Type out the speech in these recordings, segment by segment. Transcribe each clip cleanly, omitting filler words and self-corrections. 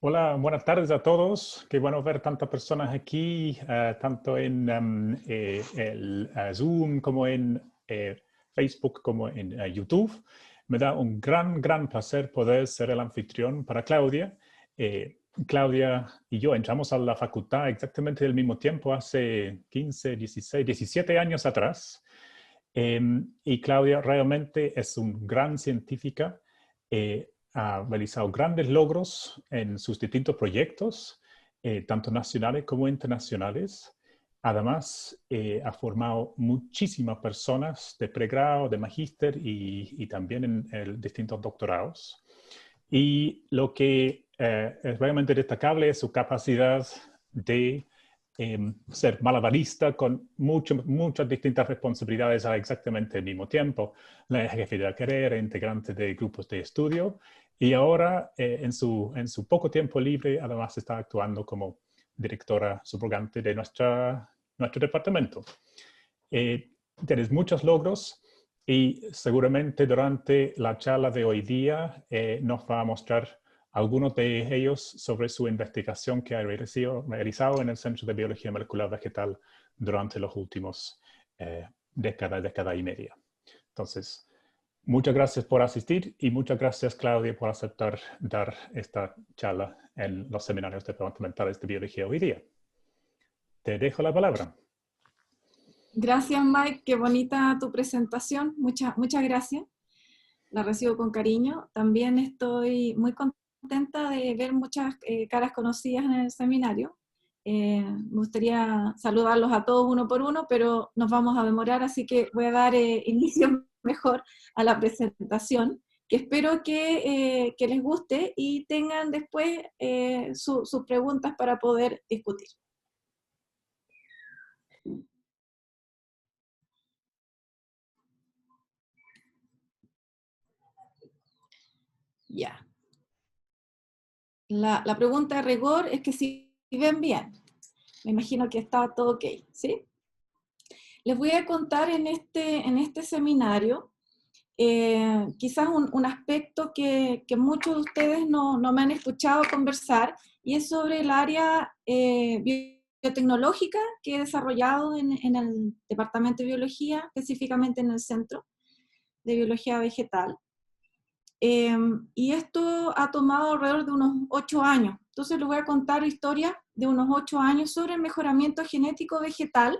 Hola, buenas tardes a todos. Qué bueno ver tantas personas aquí, tanto en el Zoom como en Facebook como en YouTube. Me da un gran placer poder ser el anfitrión para Claudia. Claudia y yo entramos a la facultad exactamente al mismo tiempo, hace 15, 16, 17 años atrás. Y Claudia realmente es una gran científica. Ha realizado grandes logros en sus distintos proyectos, tanto nacionales como internacionales. Además, ha formado muchísimas personas de pregrado, de magíster y también en distintos doctorados. Y lo que es realmente destacable es su capacidad de ser malabarista con muchas distintas responsabilidades exactamente al mismo tiempo. La jefe de la carrera, integrante de grupos de estudio, y ahora en su poco tiempo libre, además está actuando como directora subrogante de nuestro departamento. Tienes muchos logros y seguramente durante la charla de hoy día nos va a mostrar algunos de ellos sobre su investigación que ha realizado en el Centro de Biología Molecular Vegetal durante los últimos década y media. Entonces, muchas gracias por asistir y muchas gracias, Claudia, por aceptar dar esta charla en los seminarios departamentales de biología hoy día. Te dejo la palabra. Gracias, Mike. Qué bonita tu presentación. Muchas gracias. La recibo con cariño. También estoy muy contenta de ver muchas caras conocidas en el seminario. Me gustaría saludarlos a todos uno por uno, pero nos vamos a demorar, así que voy a dar inicio mejor a la presentación, que espero que les guste y tengan después sus preguntas para poder discutir. Ya. La pregunta de rigor es que si ven bien. Me imagino que está todo ok, ¿sí? Les voy a contar en este seminario quizás un aspecto que muchos de ustedes no me han escuchado conversar, y es sobre el área biotecnológica que he desarrollado en el Departamento de Biología, específicamente en el Centro de Biología Vegetal. Y esto ha tomado alrededor de unos 8 años. Entonces les voy a contar historia de unos 8 años sobre el mejoramiento genético vegetal.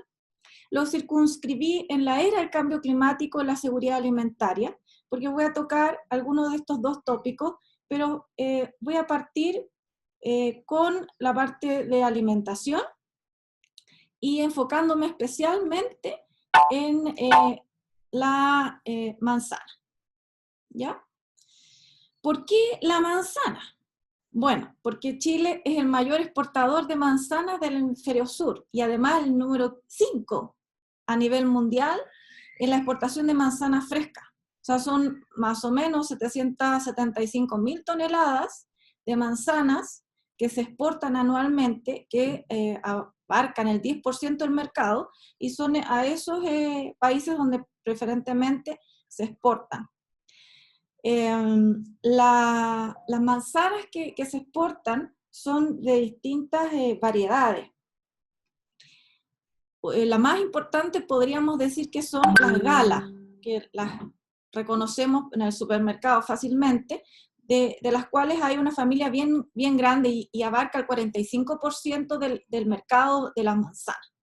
Lo circunscribí en la era del cambio climático y la seguridad alimentaria, porque voy a tocar algunos de estos dos tópicos, pero voy a partir con la parte de alimentación y enfocándome especialmente en la manzana. ¿Ya? ¿Por qué la manzana? Bueno, porque Chile es el mayor exportador de manzanas del hemisferio sur y además el número 5 a nivel mundial en la exportación de manzanas frescas. O sea, son más o menos 775.000 toneladas de manzanas que se exportan anualmente, que abarcan el 10% del mercado, y son a esos países donde preferentemente se exportan. Las manzanas que se exportan son de distintas variedades. La más importante podríamos decir que son las galas, que las reconocemos en el supermercado fácilmente, de las cuales hay una familia bien grande y abarca el 45% del mercado de las manzanas.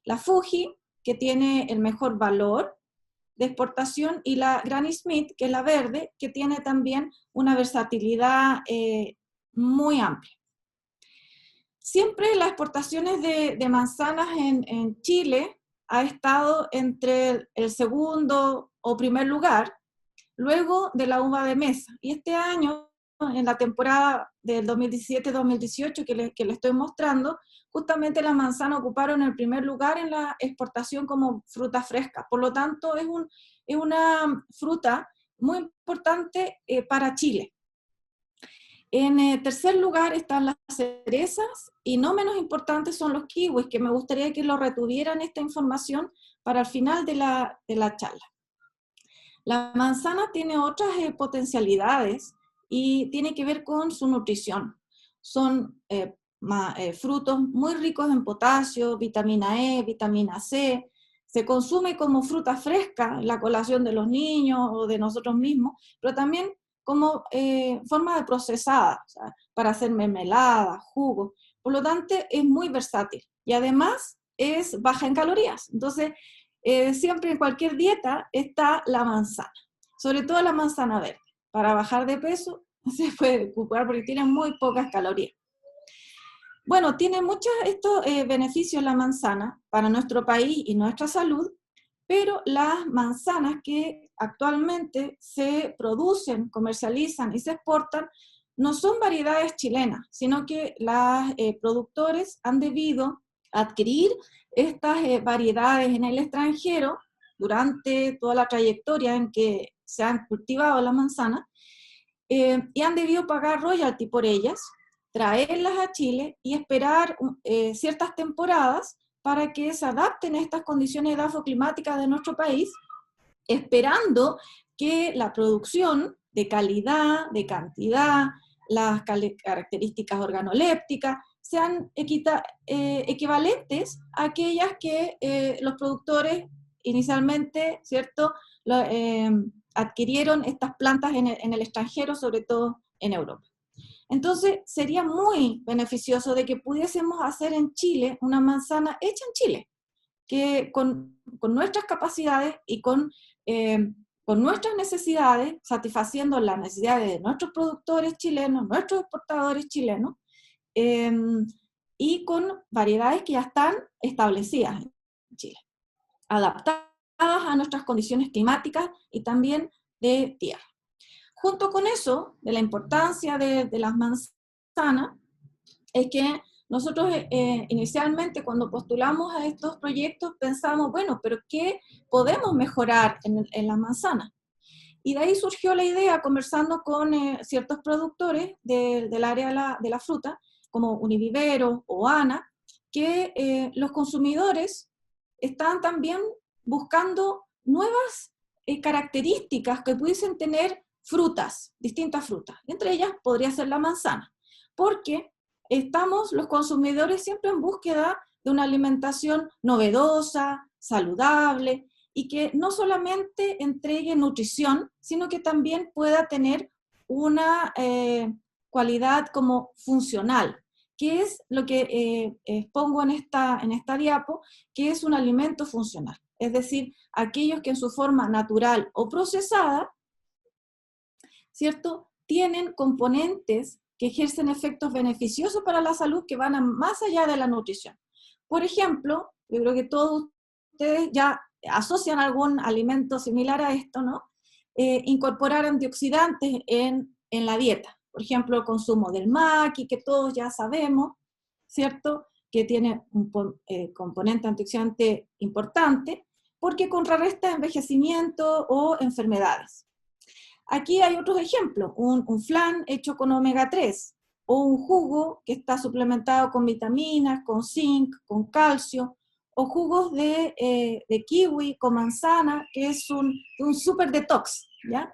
La Fuji, que tiene el mejor valor de exportación, y la Granny Smith, que es la verde, que tiene también una versatilidad muy amplia. Siempre las exportaciones de manzanas en Chile ha estado entre el segundo o primer lugar, luego de la uva de mesa. Y este año, en la temporada del 2017-2018 que le estoy mostrando, justamente las manzanas ocuparon el primer lugar en la exportación como fruta fresca. Por lo tanto, es una fruta muy importante para Chile. En tercer lugar están las cerezas, y no menos importantes son los kiwis, que me gustaría que lo retuvieran esta información para el final de la charla. La manzana tiene otras potencialidades y tiene que ver con su nutrición. son frutos muy ricos en potasio, vitamina E, vitamina C. Se consume como fruta fresca en la colación de los niños o de nosotros mismos, pero también como forma de procesada, o sea, para hacer mermelada, jugos. Por lo tanto, es muy versátil y además es baja en calorías. Entonces, siempre en cualquier dieta está la manzana, sobre todo la manzana verde. Para bajar de peso se puede ocupar porque tiene muy pocas calorías. Bueno, tiene muchos estos beneficios la manzana para nuestro país y nuestra salud, pero las manzanas que actualmente se producen, comercializan y se exportan no son variedades chilenas, sino que los productores han debido adquirir estas variedades en el extranjero durante toda la trayectoria en que se han cultivado las manzanas y han debido pagar royalty por ellas, traerlas a Chile y esperar ciertas temporadas para que se adapten a estas condiciones edafoclimáticas de nuestro país, esperando que la producción de calidad, de cantidad, las características organolépticas sean equivalentes a aquellas que los productores inicialmente, ¿cierto?, adquirieron estas plantas en el extranjero, sobre todo en Europa. Entonces, sería muy beneficioso de que pudiésemos hacer en Chile una manzana hecha en Chile, que con nuestras capacidades y con nuestras necesidades, satisfaciendo las necesidades de nuestros productores chilenos, nuestros exportadores chilenos, y con variedades que ya están establecidas en Chile, adaptadas a nuestras condiciones climáticas y también de tierra. Junto con eso, de la importancia de las manzanas, es que nosotros inicialmente cuando postulamos a estos proyectos pensamos, bueno, pero ¿qué podemos mejorar en las manzanas? Y de ahí surgió la idea, conversando con ciertos productores del área de la fruta, como Univivero o ANA, que los consumidores están también buscando nuevas características que pudiesen tener frutas, distintas frutas. Entre ellas podría ser la manzana, porque estamos los consumidores siempre en búsqueda de una alimentación novedosa, saludable, y que no solamente entregue nutrición, sino que también pueda tener una cualidad como funcional, que es lo que expongo en esta diapo, que es un alimento funcional. Es decir, aquellos que en su forma natural o procesada, ¿cierto?, tienen componentes que ejercen efectos beneficiosos para la salud que van más allá de la nutrición. Por ejemplo, yo creo que todos ustedes ya asocian algún alimento similar a esto, ¿no? Incorporar antioxidantes en la dieta. Por ejemplo, el consumo del maqui, que todos ya sabemos, ¿cierto?, que tiene un componente antioxidante importante, porque contrarresta envejecimiento o enfermedades. Aquí hay otros ejemplos, un flan hecho con omega 3, o un jugo que está suplementado con vitaminas, con zinc, con calcio, o jugos de kiwi con manzana, que es un super detox, ¿ya?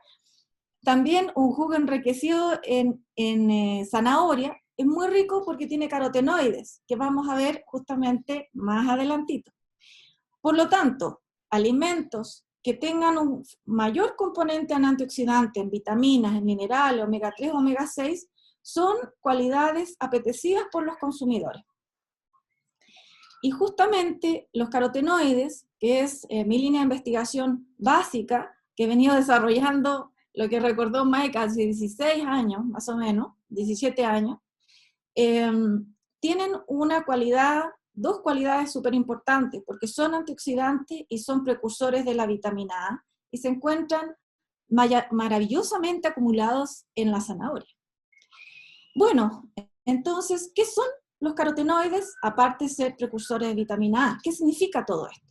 También un jugo enriquecido en zanahoria es muy rico porque tiene carotenoides, que vamos a ver justamente más adelantito. Por lo tanto, alimentos que tengan un mayor componente en antioxidantes, en vitaminas, en minerales, omega 3, omega 6, son cualidades apetecidas por los consumidores. Y justamente los carotenoides, que es mi línea de investigación básica, que he venido desarrollando, lo que recordó Mike, hace 16 años, más o menos, 17 años, tienen dos cualidades súper importantes, porque son antioxidantes y son precursores de la vitamina A, y se encuentran maravillosamente acumulados en la zanahoria. Bueno, entonces, ¿qué son los carotenoides, aparte de ser precursores de vitamina A? ¿Qué significa todo esto?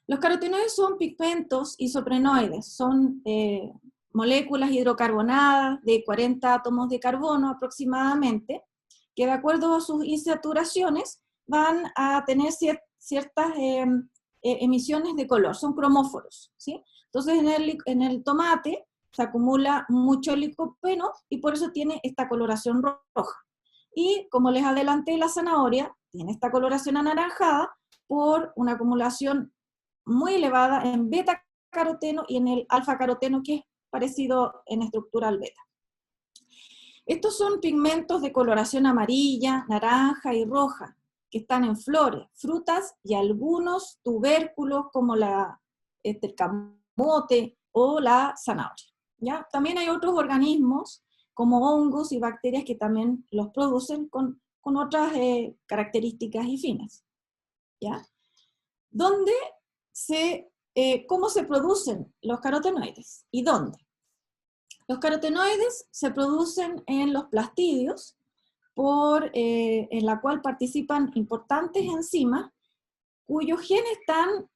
Los carotenoides son pigmentos isoprenoides, son moléculas hidrocarbonadas de 40 átomos de carbono aproximadamente, que de acuerdo a sus insaturaciones van a tener ciertas emisiones de color, son cromóforos, ¿sí? Entonces en el tomate se acumula mucho licopeno y por eso tiene esta coloración roja. Y como les adelanté, la zanahoria tiene esta coloración anaranjada por una acumulación muy elevada en beta-caroteno y en el alfa-caroteno, que es parecido en estructura al beta. Estos son pigmentos de coloración amarilla, naranja y roja, que están en flores, frutas y algunos tubérculos como el camote o la zanahoria, ¿ya? También hay otros organismos como hongos y bacterias que también los producen con otras características y fines, ¿ya? ¿Cómo se producen los carotenoides? ¿Y dónde? Los carotenoides se producen en los plastidios, en la cual participan importantes enzimas cuyos genes están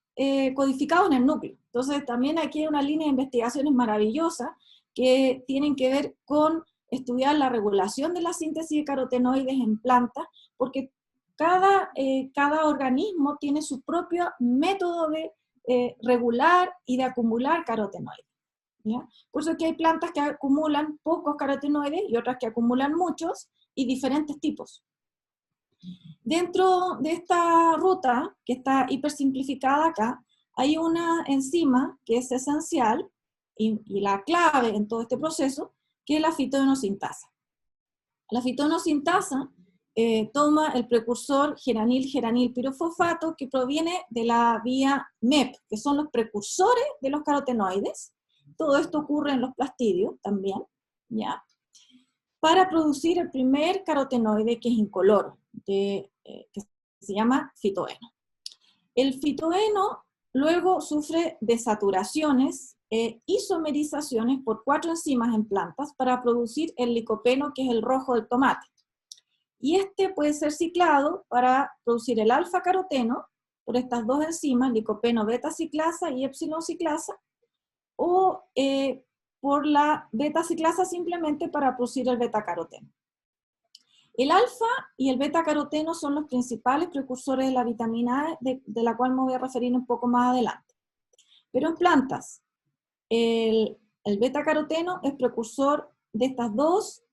codificados en el núcleo. Entonces también aquí hay una línea de investigaciones maravillosa que tienen que ver con estudiar la regulación de la síntesis de carotenoides en plantas, porque cada organismo tiene su propio método de regular y de acumular carotenoides, ¿ya? Por eso que hay plantas que acumulan pocos carotenoides y otras que acumulan muchos y diferentes tipos. Dentro de esta ruta, que está hipersimplificada acá, hay una enzima que es esencial y la clave en todo este proceso, que es la fitoinosintasa. La fitoinosintasa toma el precursor geranil pirofosfato que proviene de la vía MEP, que son los precursores de los carotenoides. Todo esto ocurre en los plastidios también, ¿ya? Para producir el primer carotenoide que es incoloro, que se llama fitoeno. El fitoeno luego sufre desaturaciones e isomerizaciones por 4 enzimas en plantas para producir el licopeno, que es el rojo del tomate. Y este puede ser ciclado para producir el alfa-caroteno por estas 2 enzimas, licopeno beta-ciclasa y epsilon ciclasa, o por la beta-ciclasa simplemente para producir el beta-caroteno. El alfa y el beta-caroteno son los principales precursores de la vitamina A, de la cual me voy a referir un poco más adelante. Pero en plantas, el beta-caroteno es precursor de estas 2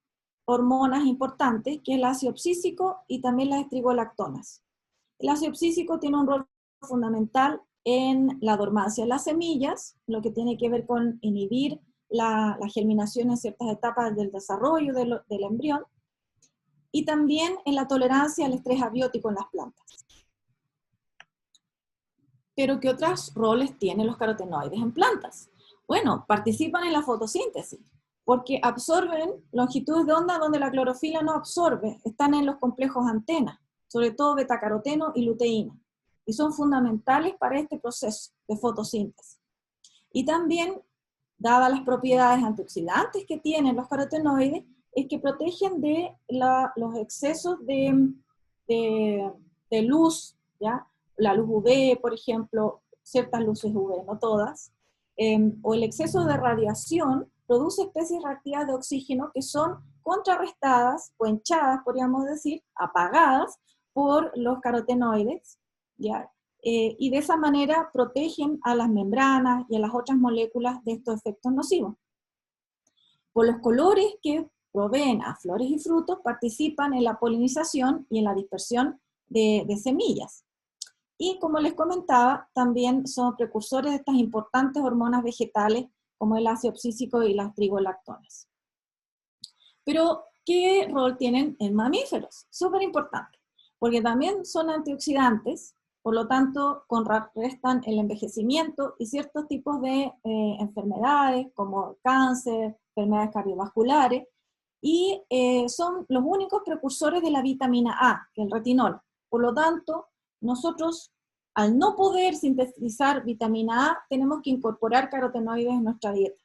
hormonas importantes, que es el ácido abscísico y también las estrigolactonas. El ácido abscísico tiene un rol fundamental en la dormancia de las semillas, lo que tiene que ver con inhibir la germinación en ciertas etapas del desarrollo del embrión, y también en la tolerancia al estrés abiótico en las plantas. Pero ¿qué otros roles tienen los carotenoides en plantas? Bueno, participan en la fotosíntesis, porque absorben longitudes de onda donde la clorofila no absorbe, están en los complejos antena, sobre todo betacaroteno y luteína, y son fundamentales para este proceso de fotosíntesis. Y también, dadas las propiedades antioxidantes que tienen los carotenoides, es que protegen de los excesos de luz, ¿ya? La luz UV, por ejemplo, ciertas luces UV, no todas, o el exceso de radiación produce especies reactivas de oxígeno que son contrarrestadas, o hinchadas, podríamos decir, apagadas por los carotenoides, ¿ya? Y de esa manera protegen a las membranas y a las otras moléculas de estos efectos nocivos. Por los colores que proveen a flores y frutos, participan en la polinización y en la dispersión de semillas. Y como les comentaba, también son precursores de estas importantes hormonas vegetales, como el ácido abscísico y las trigolactonas. Pero, ¿qué rol tienen en mamíferos? Súper importante, porque también son antioxidantes, por lo tanto, contrarrestan el envejecimiento y ciertos tipos de enfermedades, como cáncer, enfermedades cardiovasculares, y son los únicos precursores de la vitamina A, que es el retinol. Por lo tanto, nosotros, al no poder sintetizar vitamina A, tenemos que incorporar carotenoides en nuestra dieta.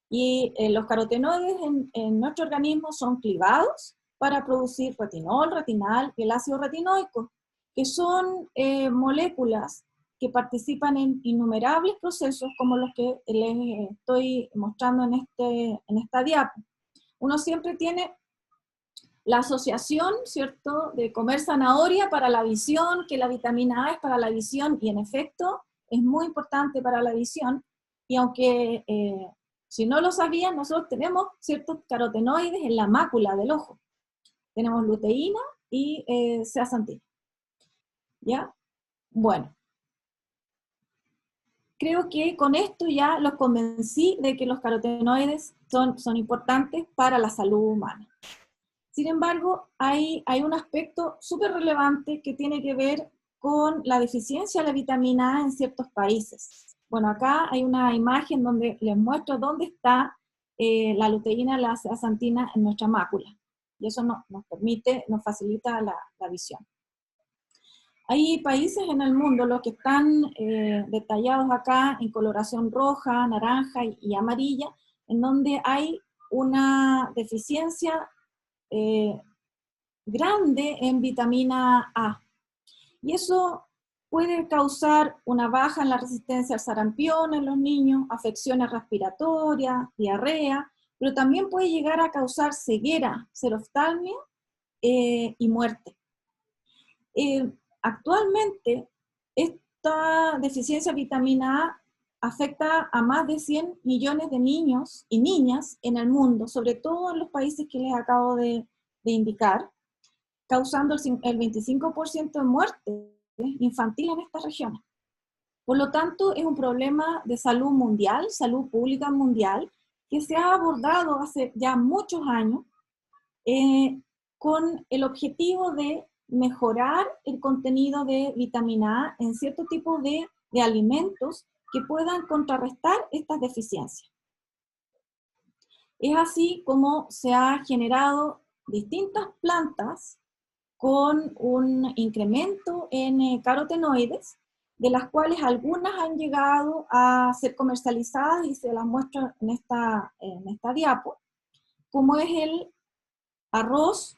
Y los carotenoides en nuestro organismo son clivados para producir retinol, retinal y el ácido retinoico, que son moléculas que participan en innumerables procesos como los que les estoy mostrando en esta diapo. Uno siempre tiene la asociación, ¿cierto?, de comer zanahoria para la visión, que la vitamina A es para la visión, y en efecto es muy importante para la visión, y aunque Si no lo sabían, nosotros tenemos ciertos carotenoides en la mácula del ojo. Tenemos luteína y zeaxantina. ¿Ya? Bueno. Creo que con esto ya los convencí de que los carotenoides son importantes para la salud humana. Sin embargo, hay un aspecto súper relevante que tiene que ver con la deficiencia de la vitamina A en ciertos países. Bueno, acá hay una imagen donde les muestro dónde está la luteína, la zeaxantina en nuestra mácula. Y eso nos facilita la visión. Hay países en el mundo, los que están detallados acá en coloración roja, naranja y amarilla, en donde hay una deficiencia grande en vitamina A. Y eso puede causar una baja en la resistencia al sarampión en los niños, afecciones respiratorias, diarrea, pero también puede llegar a causar ceguera, xeroftalmia y muerte. Actualmente, esta deficiencia de vitamina A afecta a más de 100 millones de niños y niñas en el mundo, sobre todo en los países que les acabo de indicar, causando el 25% de muerte infantil en estas regiones. Por lo tanto, es un problema de salud mundial, salud pública mundial, que se ha abordado hace ya muchos años con el objetivo de mejorar el contenido de vitamina A en cierto tipo de alimentos que puedan contrarrestar estas deficiencias. Es así como se ha generado distintas plantas con un incremento en carotenoides, de las cuales algunas han llegado a ser comercializadas y se las muestro en esta diapo, como es el arroz,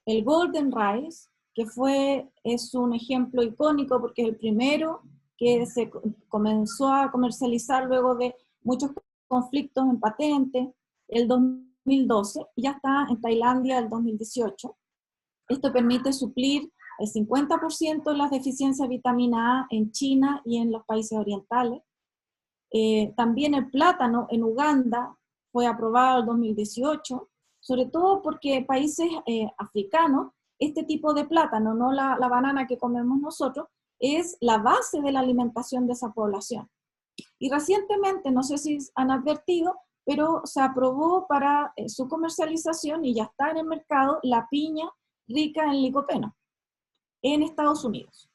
el golden rice, que es un ejemplo icónico porque es el primero que se comenzó a comercializar luego de muchos conflictos en patente, el 2012, y ya está en Tailandia el 2018. Esto permite suplir el 50% de las deficiencias de vitamina A en China y en los países orientales. También el plátano en Uganda fue aprobado en 2018, sobre todo porque países africanos, este tipo de plátano, no la banana que comemos nosotros, es la base de la alimentación de esa población. Y recientemente, no sé si han advertido, pero se aprobó para su comercialización y ya está en el mercado la piña rica en licopeno en Estados Unidos.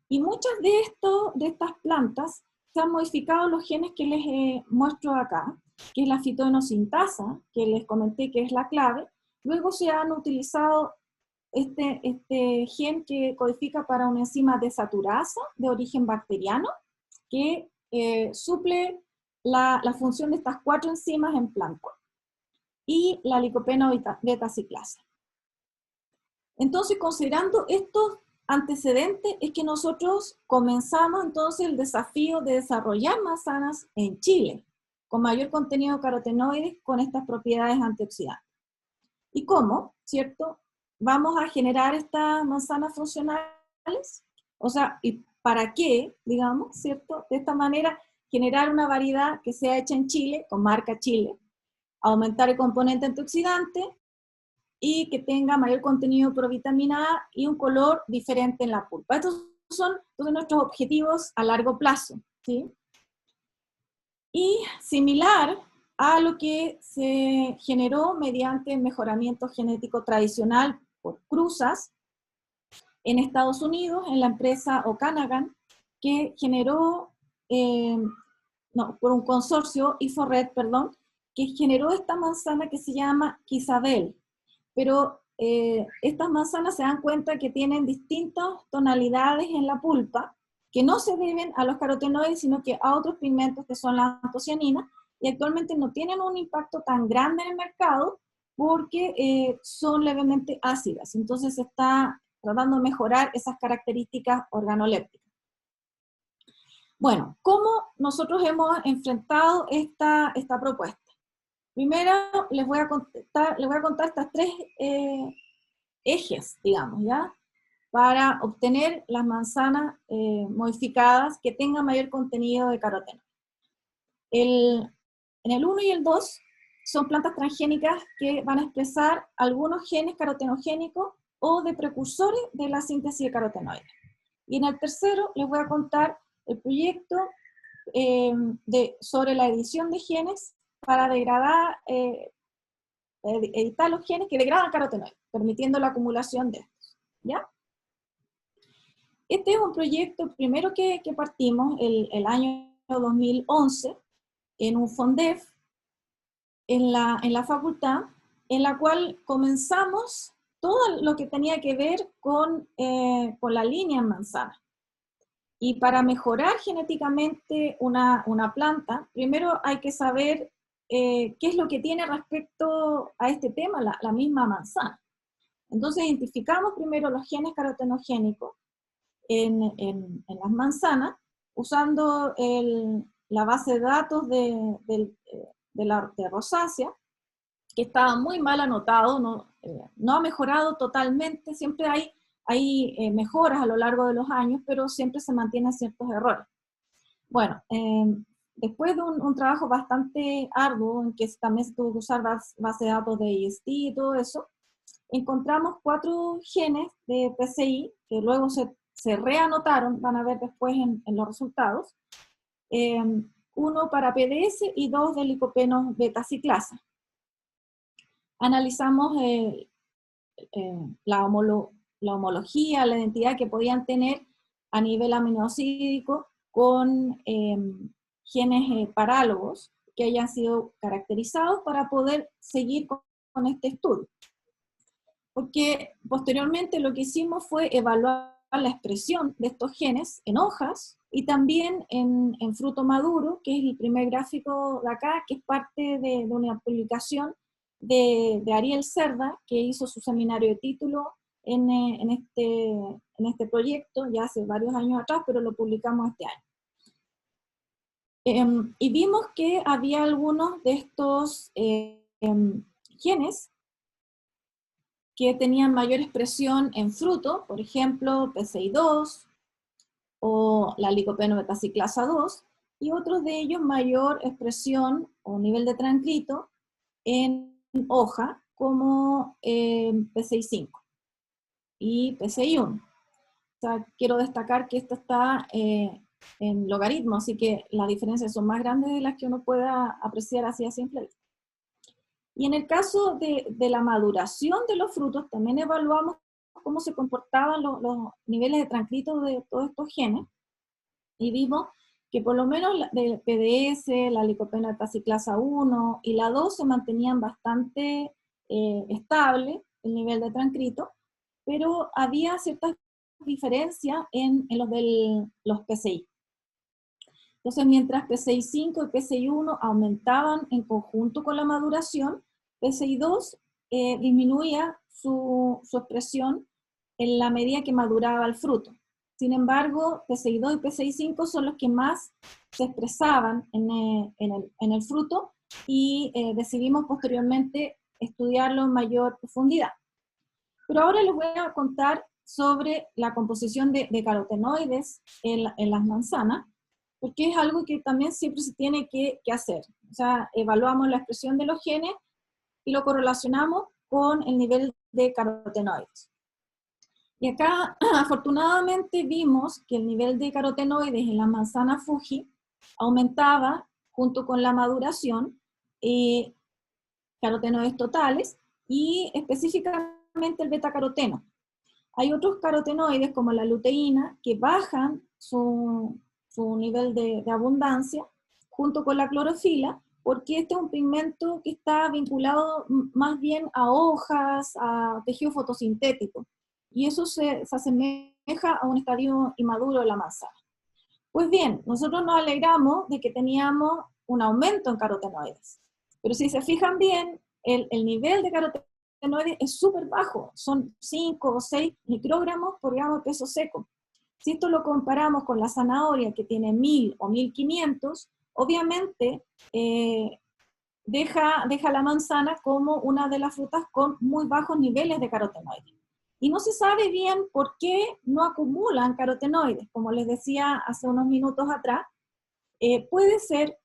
Y muchas de estas plantas se han modificado los genes que les muestro acá, que es la fitoinosintasa, que les comenté que es la clave. Luego se han utilizado este gen que codifica para una enzima desaturasa de origen bacteriano, que suple la función de estas 4 enzimas en plantas, y la licopeno beta-ciclasa. Entonces, considerando estos antecedentes, es que nosotros comenzamos entonces el desafío de desarrollar manzanas en Chile, con mayor contenido de carotenoides, con estas propiedades antioxidantes. ¿Y cómo? ¿Cierto? Vamos a generar estas manzanas funcionales, o sea, ¿y para qué? Digamos, ¿cierto? De esta manera, generar una variedad que sea hecha en Chile, con marca Chile, aumentar el componente antioxidante, y que tenga mayor contenido de provitamina A y un color diferente en la pulpa. Estos son todos nuestros objetivos a largo plazo, ¿sí? Y similar a lo que se generó mediante mejoramiento genético tradicional por cruzas en Estados Unidos, en la empresa Okanagan, que generó, por un consorcio, IFORED, perdón, que generó esta manzana que se llama Quisabel. Pero estas manzanas se dan cuenta que tienen distintas tonalidades en la pulpa, que no se deben a los carotenoides, sino que a otros pigmentos que son las antocianinas, y actualmente no tienen un impacto tan grande en el mercado porque son levemente ácidas. Entonces se está tratando de mejorar esas características organolépticas. Bueno, ¿cómo nosotros hemos enfrentado esta propuesta? Primero les voy a contar estas 3 ejes, digamos, ¿ya? Para obtener las manzanas modificadas que tengan mayor contenido de caroteno. en el 1 y el 2 son plantas transgénicas que van a expresar algunos genes carotenogénicos o de precursores de la síntesis de carotenoides. Y en el tercero les voy a contar el proyecto sobre la edición de genes para degradar, editar los genes que degradan carotenoides, permitiendo la acumulación de estos, ¿ya? Este es un proyecto primero que partimos el año 2011 en un FONDEF en la facultad, en la cual comenzamos todo lo que tenía que ver con la línea en manzana. Y para mejorar genéticamente una planta, primero hay que saber qué es lo que tiene respecto a este tema la misma manzana. Entonces identificamos primero los genes carotenogénicos en las manzanas, usando la base de datos de rosácea, que estaba muy mal anotado, no ha mejorado totalmente, siempre hay mejoras a lo largo de los años, pero siempre se mantienen ciertos errores. Bueno, después de un trabajo bastante arduo, en que también se tuvo que usar base de datos de IST y todo eso, encontramos 4 genes de PCI, que luego se reanotaron, van a ver después en los resultados, 1 para PDS y 2 de licopeno beta-ciclasa. Analizamos la homología, la identidad que podían tener a nivel aminoácido con genes parálogos que hayan sido caracterizados para poder seguir con este estudio. Porque posteriormente lo que hicimos fue evaluar la expresión de estos genes en hojas y también en fruto maduro, que es el primer gráfico de acá, que es parte de una publicación de Ariel Cerda, que hizo su seminario de título en este proyecto, ya hace varios años atrás, pero lo publicamos este año. Y vimos que había algunos de estos genes que tenían mayor expresión en fruto, por ejemplo, PCI2 o la licopeno betaciclasa 2, y otros de ellos mayor expresión o nivel de transcrito en hoja, como PCI5 y PCI1. O sea, quiero destacar que esto está en logaritmo, así que las diferencias son más grandes de las que uno pueda apreciar así a simple vista. Y en el caso de la maduración de los frutos, también evaluamos cómo se comportaban los niveles de transcrito de todos estos genes, y vimos que por lo menos del PDS, la licopeno betaciclasa 1 y la 2 se mantenían bastante estable el nivel de transcrito, pero había ciertas diferencias en los PCI. Entonces, mientras PCI5 y PCI1 aumentaban en conjunto con la maduración, PCI2 disminuía su expresión en la medida que maduraba el fruto. Sin embargo, PCI2 y PCI5 son los que más se expresaban en el fruto, y decidimos posteriormente estudiarlo en mayor profundidad. Pero ahora les voy a contar sobre la composición de carotenoides en las manzanas, porque es algo que también siempre se tiene que hacer. O sea, evaluamos la expresión de los genes y lo correlacionamos con el nivel de carotenoides. Y acá, afortunadamente, vimos que el nivel de carotenoides en la manzana Fuji aumentaba junto con la maduración, carotenoides totales, y específicamente el betacaroteno. Hay otros carotenoides, como la luteína, que bajan su nivel de abundancia junto con la clorofila, porque este es un pigmento que está vinculado más bien a hojas, a tejido fotosintético, y eso se asemeja a un estadio inmaduro de la manzana. Pues bien, nosotros nos alegramos de que teníamos un aumento en carotenoides, pero si se fijan bien, el nivel de carotenoides es súper bajo, son 5 o 6 microgramos por gramo de peso seco. Si esto lo comparamos con la zanahoria, que tiene 1000 o 1500, obviamente deja la manzana como una de las frutas con muy bajos niveles de carotenoides. Y no se sabe bien por qué no acumulan carotenoides. Como les decía hace unos minutos atrás, puede ser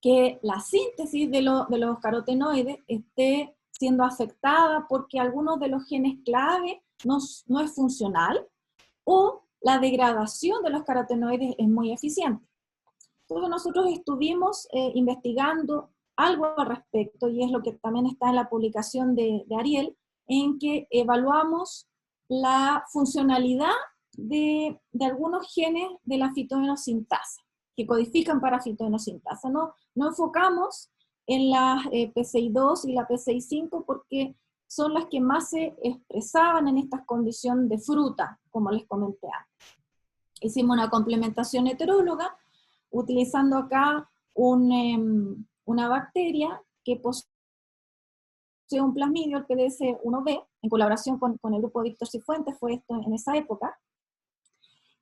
que la síntesis de los carotenoides esté siendo afectada porque algunos de los genes clave no es funcional, o la degradación de los carotenoides es muy eficiente. Entonces nosotros estuvimos investigando algo al respecto, y es lo que también está en la publicación de Ariel, en que evaluamos la funcionalidad de algunos genes de la fitoinosintasa, que codifican para fitoinosintasa. No enfocamos en la PCI2 y la PCI5 porque son las que más se expresaban en esta condición de fruta, como les comenté antes. Hicimos una complementación heteróloga, utilizando acá una bacteria que posee un plasmidio, el PDS1B, en colaboración con el grupo de Víctor Cifuentes, fue esto en esa época.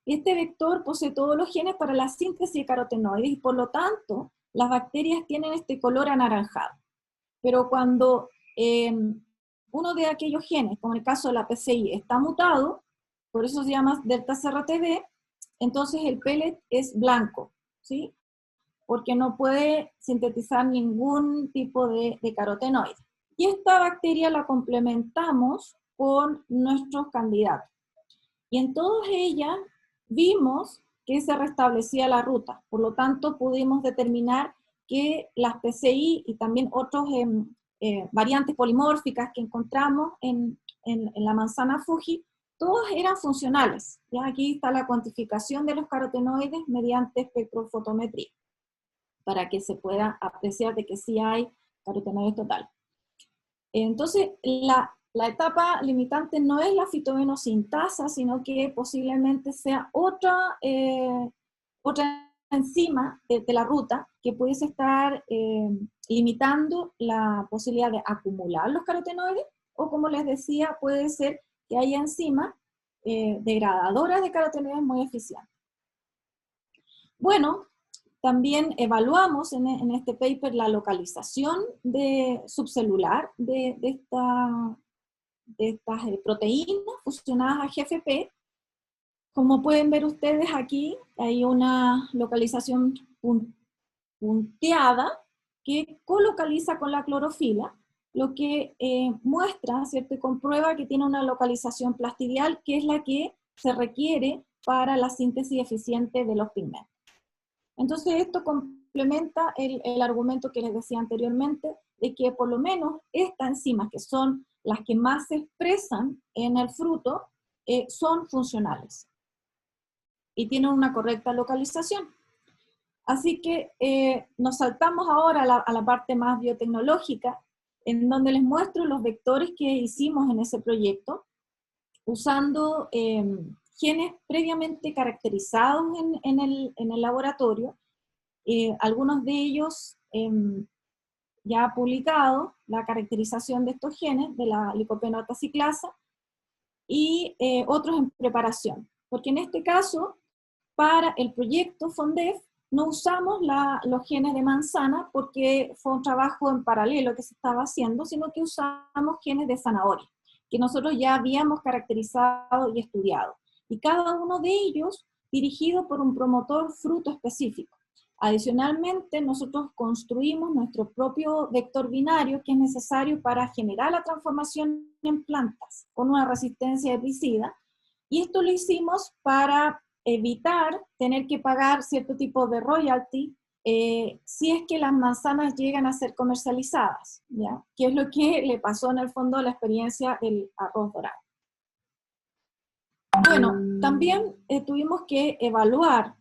Este vector posee todos los genes para la síntesis de carotenoides, y por lo tanto, las bacterias tienen este color anaranjado. Pero cuando uno de aquellos genes, como en el caso de la PCI, está mutado, por eso se llama delta CRTB, entonces el pellet es blanco, ¿sí? Porque no puede sintetizar ningún tipo de carotenoide. Y esta bacteria la complementamos con nuestros candidatos. Y en todas ellas vimos que se restablecía la ruta. Por lo tanto, pudimos determinar que las PCI y también otros variantes polimórficas que encontramos en la manzana Fuji, todas eran funcionales. ¿Ya? Aquí está la cuantificación de los carotenoides mediante espectrofotometría, para que se pueda apreciar de que sí hay carotenoides total. Entonces, la etapa limitante no es la fitoinosintasa, sino que posiblemente sea otra enzima de la ruta que pudiese estar limitando la posibilidad de acumular los carotenoides, o como les decía, puede ser que haya enzimas degradadoras de carotenoides muy eficientes. Bueno, también evaluamos en este paper la localización subcelular de estas proteínas fusionadas a GFP. Como pueden ver ustedes aquí, hay una localización punteada que colocaliza con la clorofila, lo que muestra, ¿cierto?, y comprueba que tiene una localización plastidial, que es la que se requiere para la síntesis eficiente de los pigmentos. Entonces esto complementa el argumento que les decía anteriormente, de que por lo menos estas enzimas, que son las que más se expresan en el fruto, son funcionales y tienen una correcta localización. Así que nos saltamos ahora a la parte más biotecnológica, en donde les muestro los vectores que hicimos en ese proyecto, usando genes previamente caracterizados en el laboratorio, algunos de ellos ya publicados, la caracterización de estos genes, de la licopeno-alfa ciclasa, y otros en preparación. Porque en este caso, para el proyecto FONDEF, no usamos los genes de manzana porque fue un trabajo en paralelo que se estaba haciendo, sino que usamos genes de zanahoria, que nosotros ya habíamos caracterizado y estudiado. Y cada uno de ellos dirigido por un promotor fruto específico. Adicionalmente, nosotros construimos nuestro propio vector binario que es necesario para generar la transformación en plantas con una resistencia herbicida, y esto lo hicimos para evitar tener que pagar cierto tipo de royalty si es que las manzanas llegan a ser comercializadas, ¿ya? Que es lo que le pasó en el fondo a la experiencia del arroz dorado. Bueno, también tuvimos que evaluar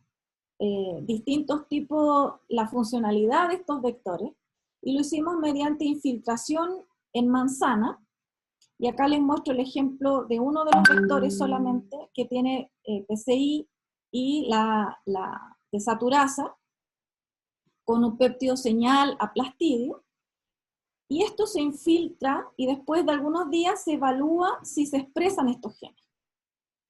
distintos tipos, la funcionalidad de estos vectores, y lo hicimos mediante infiltración en manzana, y acá les muestro el ejemplo de uno de los vectores solamente, que tiene PCI y la desaturasa, con un péptido señal a plastidio, y esto se infiltra, y después de algunos días se evalúa si se expresan estos genes.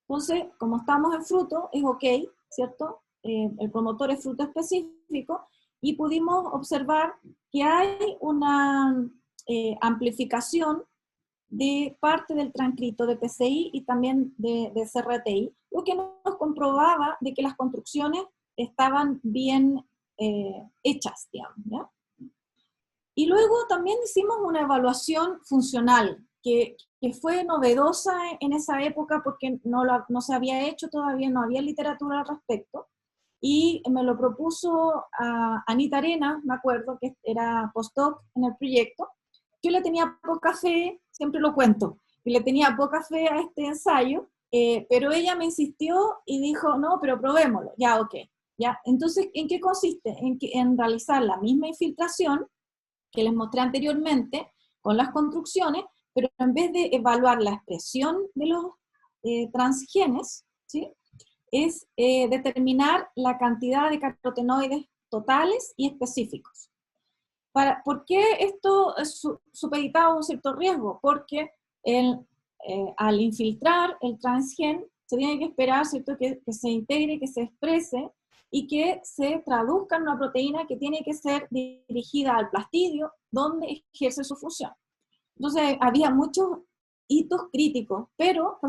Entonces, como estamos en fruto, es ok, ¿cierto? El promotor es fruto específico, y pudimos observar que hay una amplificación de parte del transcrito de PCI y también de CRTI, lo que nos comprobaba de que las construcciones estaban bien hechas, digamos, ¿ya? Y luego también hicimos una evaluación funcional, que fue novedosa en esa época porque no se había hecho todavía, no había literatura al respecto, y me lo propuso a Anita Arenas, me acuerdo, que era postdoc en el proyecto. Yo le tenía poca fe, siempre lo cuento, y le tenía poca fe a este ensayo, pero ella me insistió y dijo, no, pero probémoslo, ya, ok. ¿Ya? Entonces, ¿en qué consiste? En realizar la misma infiltración que les mostré anteriormente con las construcciones, pero en vez de evaluar la expresión de los transgenes, ¿sí? Es determinar la cantidad de carotenoides totales y específicos. ¿Por qué esto es supeditado a un cierto riesgo? Porque al infiltrar el transgen se tiene que esperar, ¿cierto?, que se integre, que se exprese y que se traduzca en una proteína que tiene que ser dirigida al plastidio, donde ejerce su función. Entonces había muchos hitos críticos, pero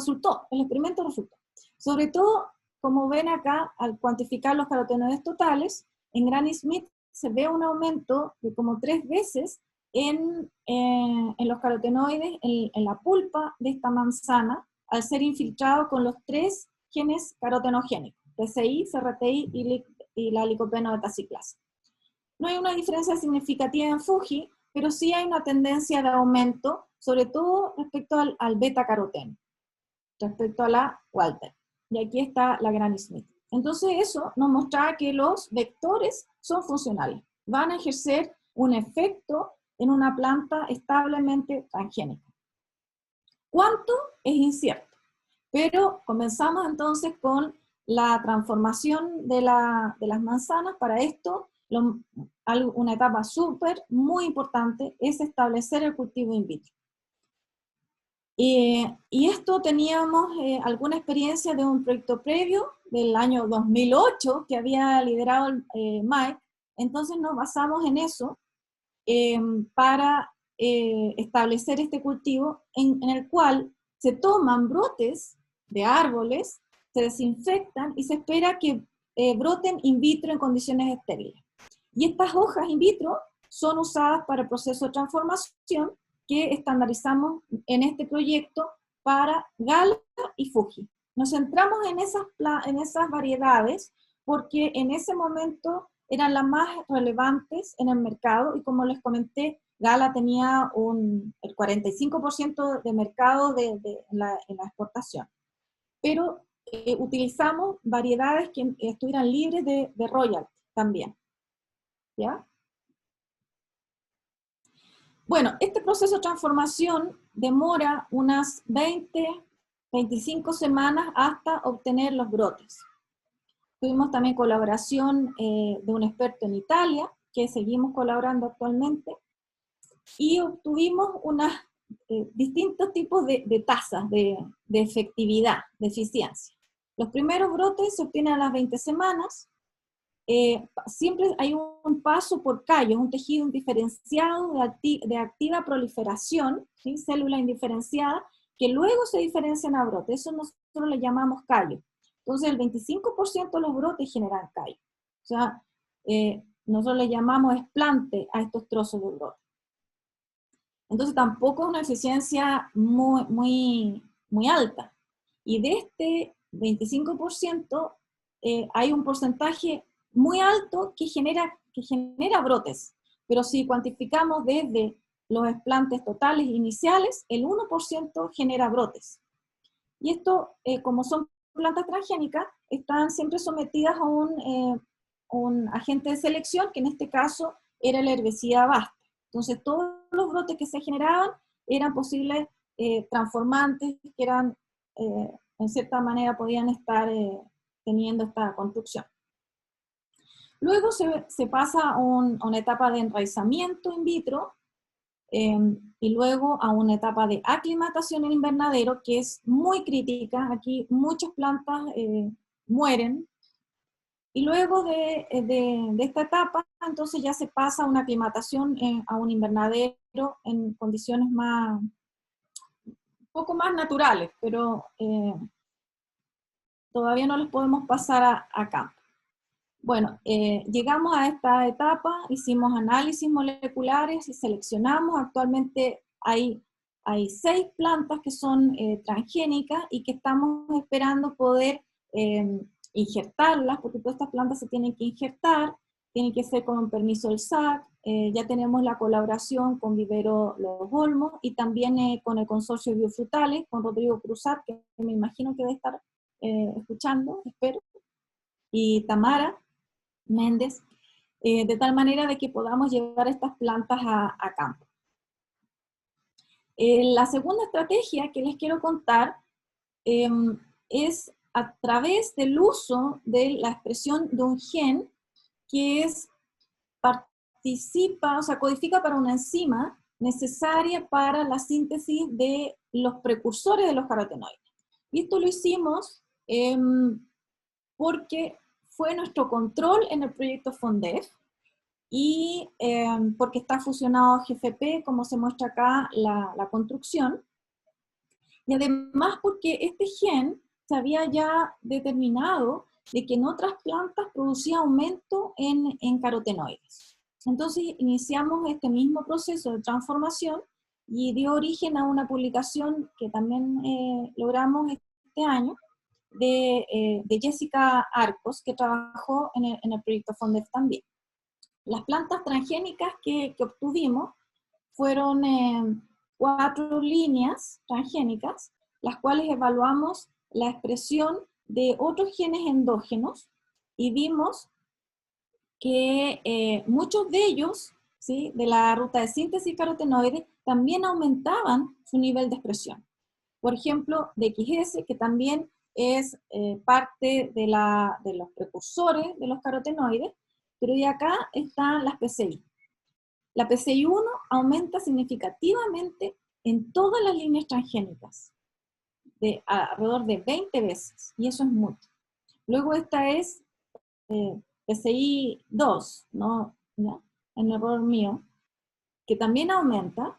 el experimento resultó. Sobre todo, como ven acá, al cuantificar los carotenoides totales, en Granny Smith se ve un aumento de como 3 veces en los carotenoides, en la pulpa de esta manzana, al ser infiltrado con los 3 genes carotenogénicos, PCI, CRTI y la licopeno-betaciclasa. No hay una diferencia significativa en Fuji, pero sí hay una tendencia de aumento, sobre todo respecto al beta-caroteno, respecto a la Walter. Y aquí está la Granny Smith. Entonces eso nos mostraba que los vectores son funcionales, van a ejercer un efecto en una planta establemente transgénica. ¿Cuánto? Es incierto, pero comenzamos entonces con la transformación de las manzanas. Para esto, una etapa muy importante es establecer el cultivo in vitro. Y esto teníamos alguna experiencia de un proyecto previo del año 2008 que había liderado Mike, entonces nos basamos en eso para establecer este cultivo en el cual se toman brotes de árboles, se desinfectan y se espera que broten in vitro en condiciones estériles. Y estas hojas in vitro son usadas para el proceso de transformación que estandarizamos en este proyecto para Gala y Fuji. Nos centramos en esas variedades porque en ese momento eran las más relevantes en el mercado y como les comenté, Gala tenía el 45% de mercado en la exportación. Pero utilizamos variedades que estuvieran libres de royalty también. ¿Ya? Bueno, este proceso de transformación demora unas 25 semanas hasta obtener los brotes. Tuvimos también colaboración de un experto en Italia, que seguimos colaborando actualmente, y obtuvimos distintos tipos de tasas de efectividad, de eficiencia. Los primeros brotes se obtienen a las 20 semanas, siempre hay un paso por callo, un tejido indiferenciado de activa proliferación, ¿sí? Célula indiferenciada, que luego se diferencian a brotes. Eso nosotros le llamamos callo. Entonces el 25% de los brotes generan callo. O sea, nosotros le llamamos explante a estos trozos de brote. Entonces tampoco es una eficiencia muy alta. Y de este 25% hay un porcentaje muy alto que genera brotes, pero si cuantificamos desde los explantes totales iniciales, el 1% genera brotes. Y esto, como son plantas transgénicas, están siempre sometidas a un agente de selección, que en este caso era el herbicida Basta. Entonces todos los brotes que se generaban eran posibles transformantes, que eran, en cierta manera, podían estar teniendo esta construcción. Luego se pasa a una etapa de enraizamiento in vitro y luego a una etapa de aclimatación en invernadero, que es muy crítica. Aquí muchas plantas mueren. Y luego de esta etapa, entonces ya se pasa a una aclimatación a un invernadero en condiciones un poco más naturales, pero todavía no les podemos pasar a campo. Bueno, llegamos a esta etapa, hicimos análisis moleculares y seleccionamos. Actualmente hay 6 plantas que son transgénicas y que estamos esperando poder injertarlas, porque todas estas plantas se tienen que injertar, tienen que ser con un permiso del SAC. Ya tenemos la colaboración con Vivero Los Olmos y también con el consorcio de biofrutales, con Rodrigo Cruzat, que me imagino que debe estar escuchando, espero, y Tamara Méndez, de tal manera de que podamos llevar estas plantas a campo. La segunda estrategia que les quiero contar es a través del uso de la expresión de un gen que participa, o sea, codifica para una enzima necesaria para la síntesis de los precursores de los carotenoides. Y esto lo hicimos porque fue nuestro control en el proyecto FONDEF y porque está fusionado GFP, como se muestra acá la construcción, y además porque este gen se había ya determinado de que en otras plantas producía aumento en carotenoides. Entonces iniciamos este mismo proceso de transformación y dio origen a una publicación que también logramos este año, de Jessica Arcos, que trabajó en el proyecto FONDEF también. Las plantas transgénicas que obtuvimos fueron 4 líneas transgénicas, las cuales evaluamos la expresión de otros genes endógenos y vimos que muchos de ellos, ¿sí?, de la ruta de síntesis carotenoides, también aumentaban su nivel de expresión. Por ejemplo, DXS, que también es parte de los precursores de los carotenoides, pero y acá están las PCI. La PCI1 aumenta significativamente en todas las líneas transgénicas, de alrededor de 20 veces, y eso es mucho. Luego esta es PCI2, ¿no? En error mío, que también aumenta.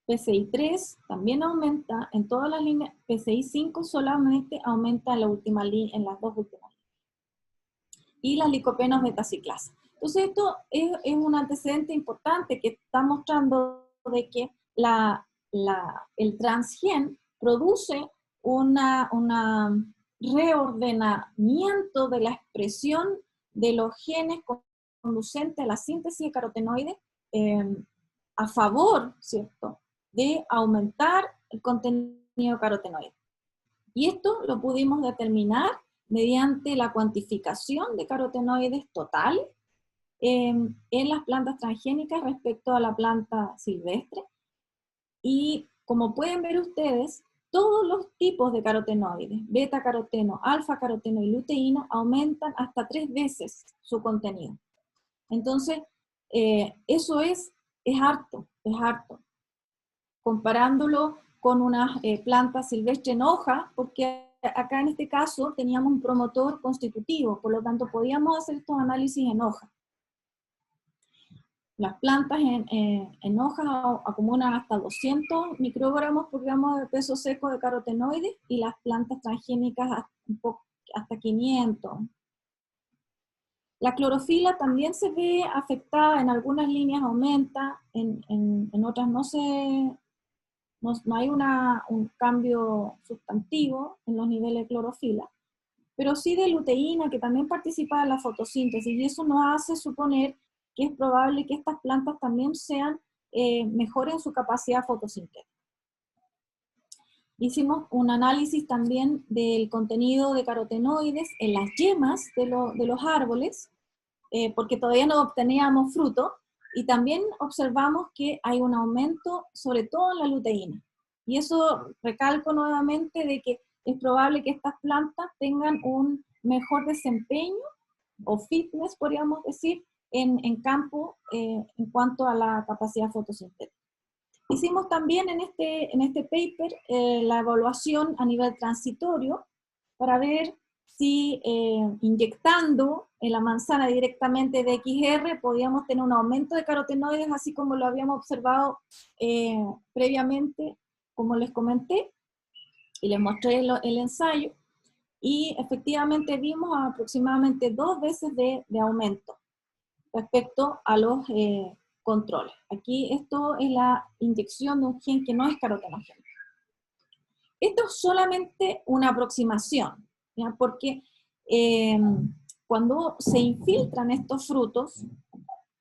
PCI3 también aumenta en todas las líneas. PCI5 solamente aumenta en en las 2 últimas líneas. Y las licopenos metaciclasa. Entonces esto es un antecedente importante que está mostrando de que el transgen produce un reordenamiento de la expresión de los genes conducentes a la síntesis de carotenoides a favor, ¿cierto?, de aumentar el contenido carotenoide. Y esto lo pudimos determinar mediante la cuantificación de carotenoides total en las plantas transgénicas respecto a la planta silvestre. Y como pueden ver ustedes, todos los tipos de carotenoides, beta-caroteno, alfa-caroteno y luteína, aumentan hasta 3 veces su contenido. Entonces, eso es harto, es harto. Comparándolo con una planta silvestre en hoja, porque acá en este caso teníamos un promotor constitutivo, por lo tanto podíamos hacer estos análisis en hoja. Las plantas en hoja acumulan hasta 200 microgramos por gramo de peso seco de carotenoides y las plantas transgénicas hasta 500. La clorofila también se ve afectada, en algunas líneas aumenta, en otras no hay un cambio sustantivo en los niveles de clorofila, pero sí de luteína, que también participa en la fotosíntesis, y eso nos hace suponer que es probable que estas plantas también mejoren su capacidad fotosintética. Hicimos un análisis también del contenido de carotenoides en las yemas de los árboles, porque todavía no obteníamos fruto, y también observamos que hay un aumento, sobre todo en la luteína. Y eso recalco nuevamente de que es probable que estas plantas tengan un mejor desempeño, o fitness, podríamos decir, en campo en cuanto a la capacidad fotosintética. Hicimos también en este paper la evaluación a nivel transitorio para ver si inyectando en la manzana directamente de XR podíamos tener un aumento de carotenoides, así como lo habíamos observado previamente, como les comenté, y les mostré el ensayo. y efectivamente vimos aproximadamente 2 veces de aumento respecto a los controles. Aquí esto es la inyección de un gen que no es carotenogénico. Esto es solamente una aproximación, ¿ya? Porque cuando se infiltran estos frutos,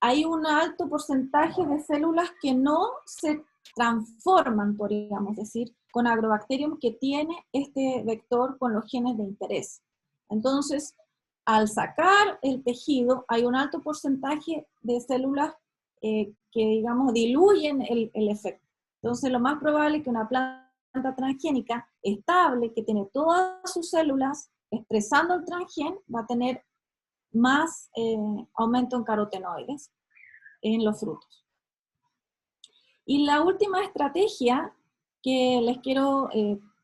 hay un alto porcentaje de células que no se transforman, podríamos decir, con Agrobacterium, que tiene este vector con los genes de interés. Entonces, al sacar el tejido, hay un alto porcentaje de células que, digamos, diluyen el efecto. Entonces, lo más probable es que una planta transgénica estable, que tiene todas sus células expresando el transgen, va a tener más aumento en carotenoides en los frutos. Y la última estrategia que les quiero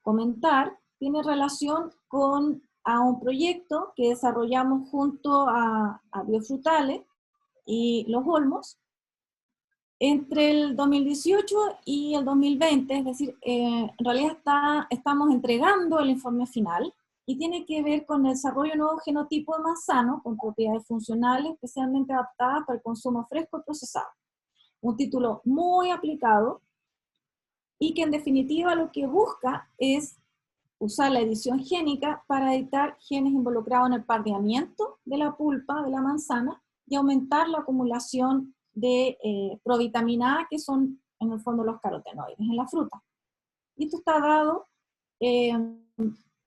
comentar tiene relación con un proyecto que desarrollamos junto a Biofrutales y Los Olmos entre el 2018 y el 2020, es decir, en realidad estamos entregando el informe final y tiene que ver con el desarrollo de un nuevo genotipo de manzano con propiedades funcionales especialmente adaptadas para el consumo fresco y procesado. Un título muy aplicado y que en definitiva lo que busca es usar la edición génica para editar genes involucrados en el pardeamiento de la pulpa de la manzana y aumentar la acumulación de provitamina A, que son en el fondo los carotenoides en la fruta. Y esto está dado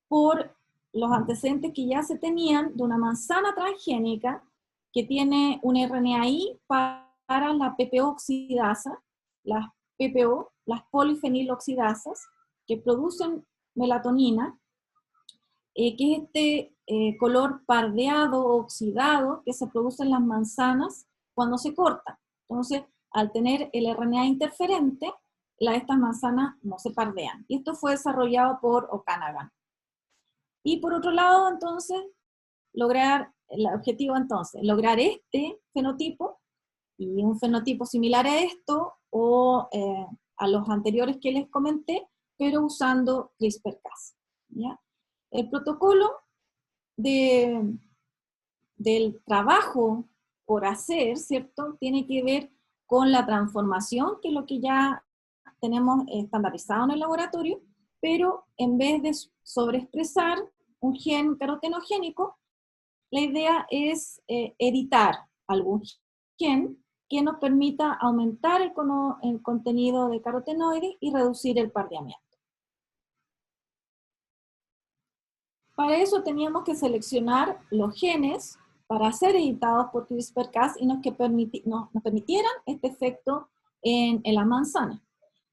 por los antecedentes que ya se tenían de una manzana transgénica que tiene un RNAi para la PPO oxidasa, las PPO, las polifeniloxidasas, que producen melatonina, que es este color pardeado o oxidado que se produce en las manzanas cuando se cortan. Entonces, al tener el RNA interferente, estas manzanas no se pardean. Y esto fue desarrollado por Okanagan. Y por otro lado, entonces, el objetivo entonces, lograr este fenotipo y un fenotipo similar a esto o a los anteriores que les comenté, pero usando CRISPR-Cas, ¿ya? El protocolo del trabajo por hacer, ¿cierto? Tiene que ver con la transformación, que es lo que ya tenemos estandarizado en el laboratorio, pero en vez de sobreexpresar un gen carotenogénico, la idea es editar algún gen que nos permita aumentar el contenido de carotenoides y reducir el pardeamiento. Para eso teníamos que seleccionar los genes para ser editados por CRISPR-Cas y nos permitieran este efecto en la manzana.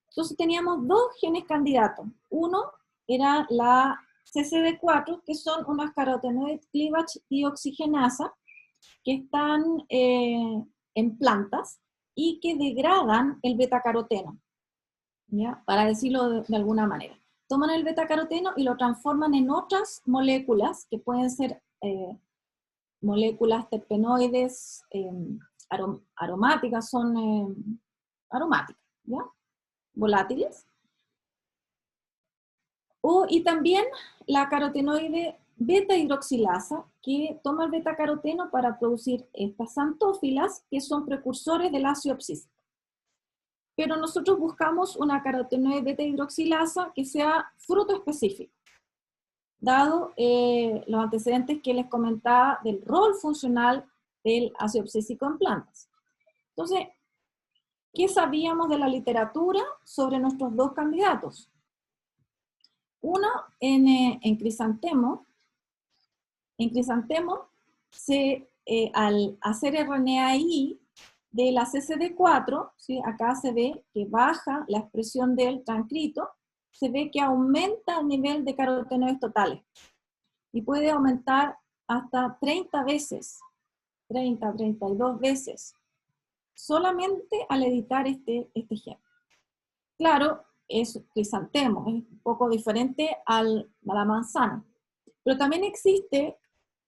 Entonces teníamos 2 genes candidatos. Uno era la CCD4, que son unas carotenoid cleavage dioxigenasa, que están en plantas y que degradan el betacaroteno, ¿ya? Para decirlo de alguna manera. Toman el betacaroteno y lo transforman en otras moléculas, que pueden ser moléculas terpenoides aromáticas, son aromáticas, ¿ya? Volátiles. Y también la carotenoide beta-hidroxilasa, que toma el betacaroteno para producir estas xantófilas, que son precursores del ácido abscísico. Pero nosotros buscamos una carotenoide beta-hidroxilasa que sea fruto específico, dado los antecedentes que les comentaba del rol funcional del ácido abscísico en plantas. Entonces, ¿qué sabíamos de la literatura sobre nuestros 2 candidatos? Uno, en crisantemo. En crisantemo, al hacer RNAi de la CCD4, ¿sí? Acá se ve que baja la expresión del transcrito, se ve que aumenta el nivel de carotenoides totales. Y puede aumentar hasta 30 veces, 30, 32 veces, solamente al editar este gen. Claro, es crisantemo, es un poco diferente a la manzana. Pero también existe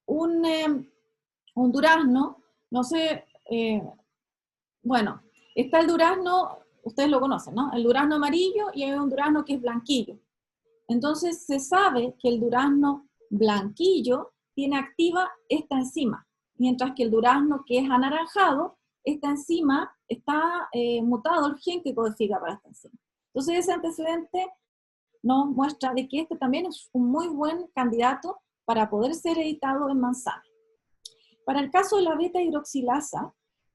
un durazno, no sé, bueno, está el durazno, ustedes lo conocen, ¿no? El durazno amarillo y hay un durazno que es blanquillo. Entonces se sabe que el durazno blanquillo tiene activa esta enzima, mientras que el durazno, que es anaranjado, esta enzima está mutado el gen que codifica para esta enzima. Entonces ese antecedente nos muestra de que este también es un muy buen candidato para poder ser editado en manzana. Para el caso de la beta-hidroxilasa,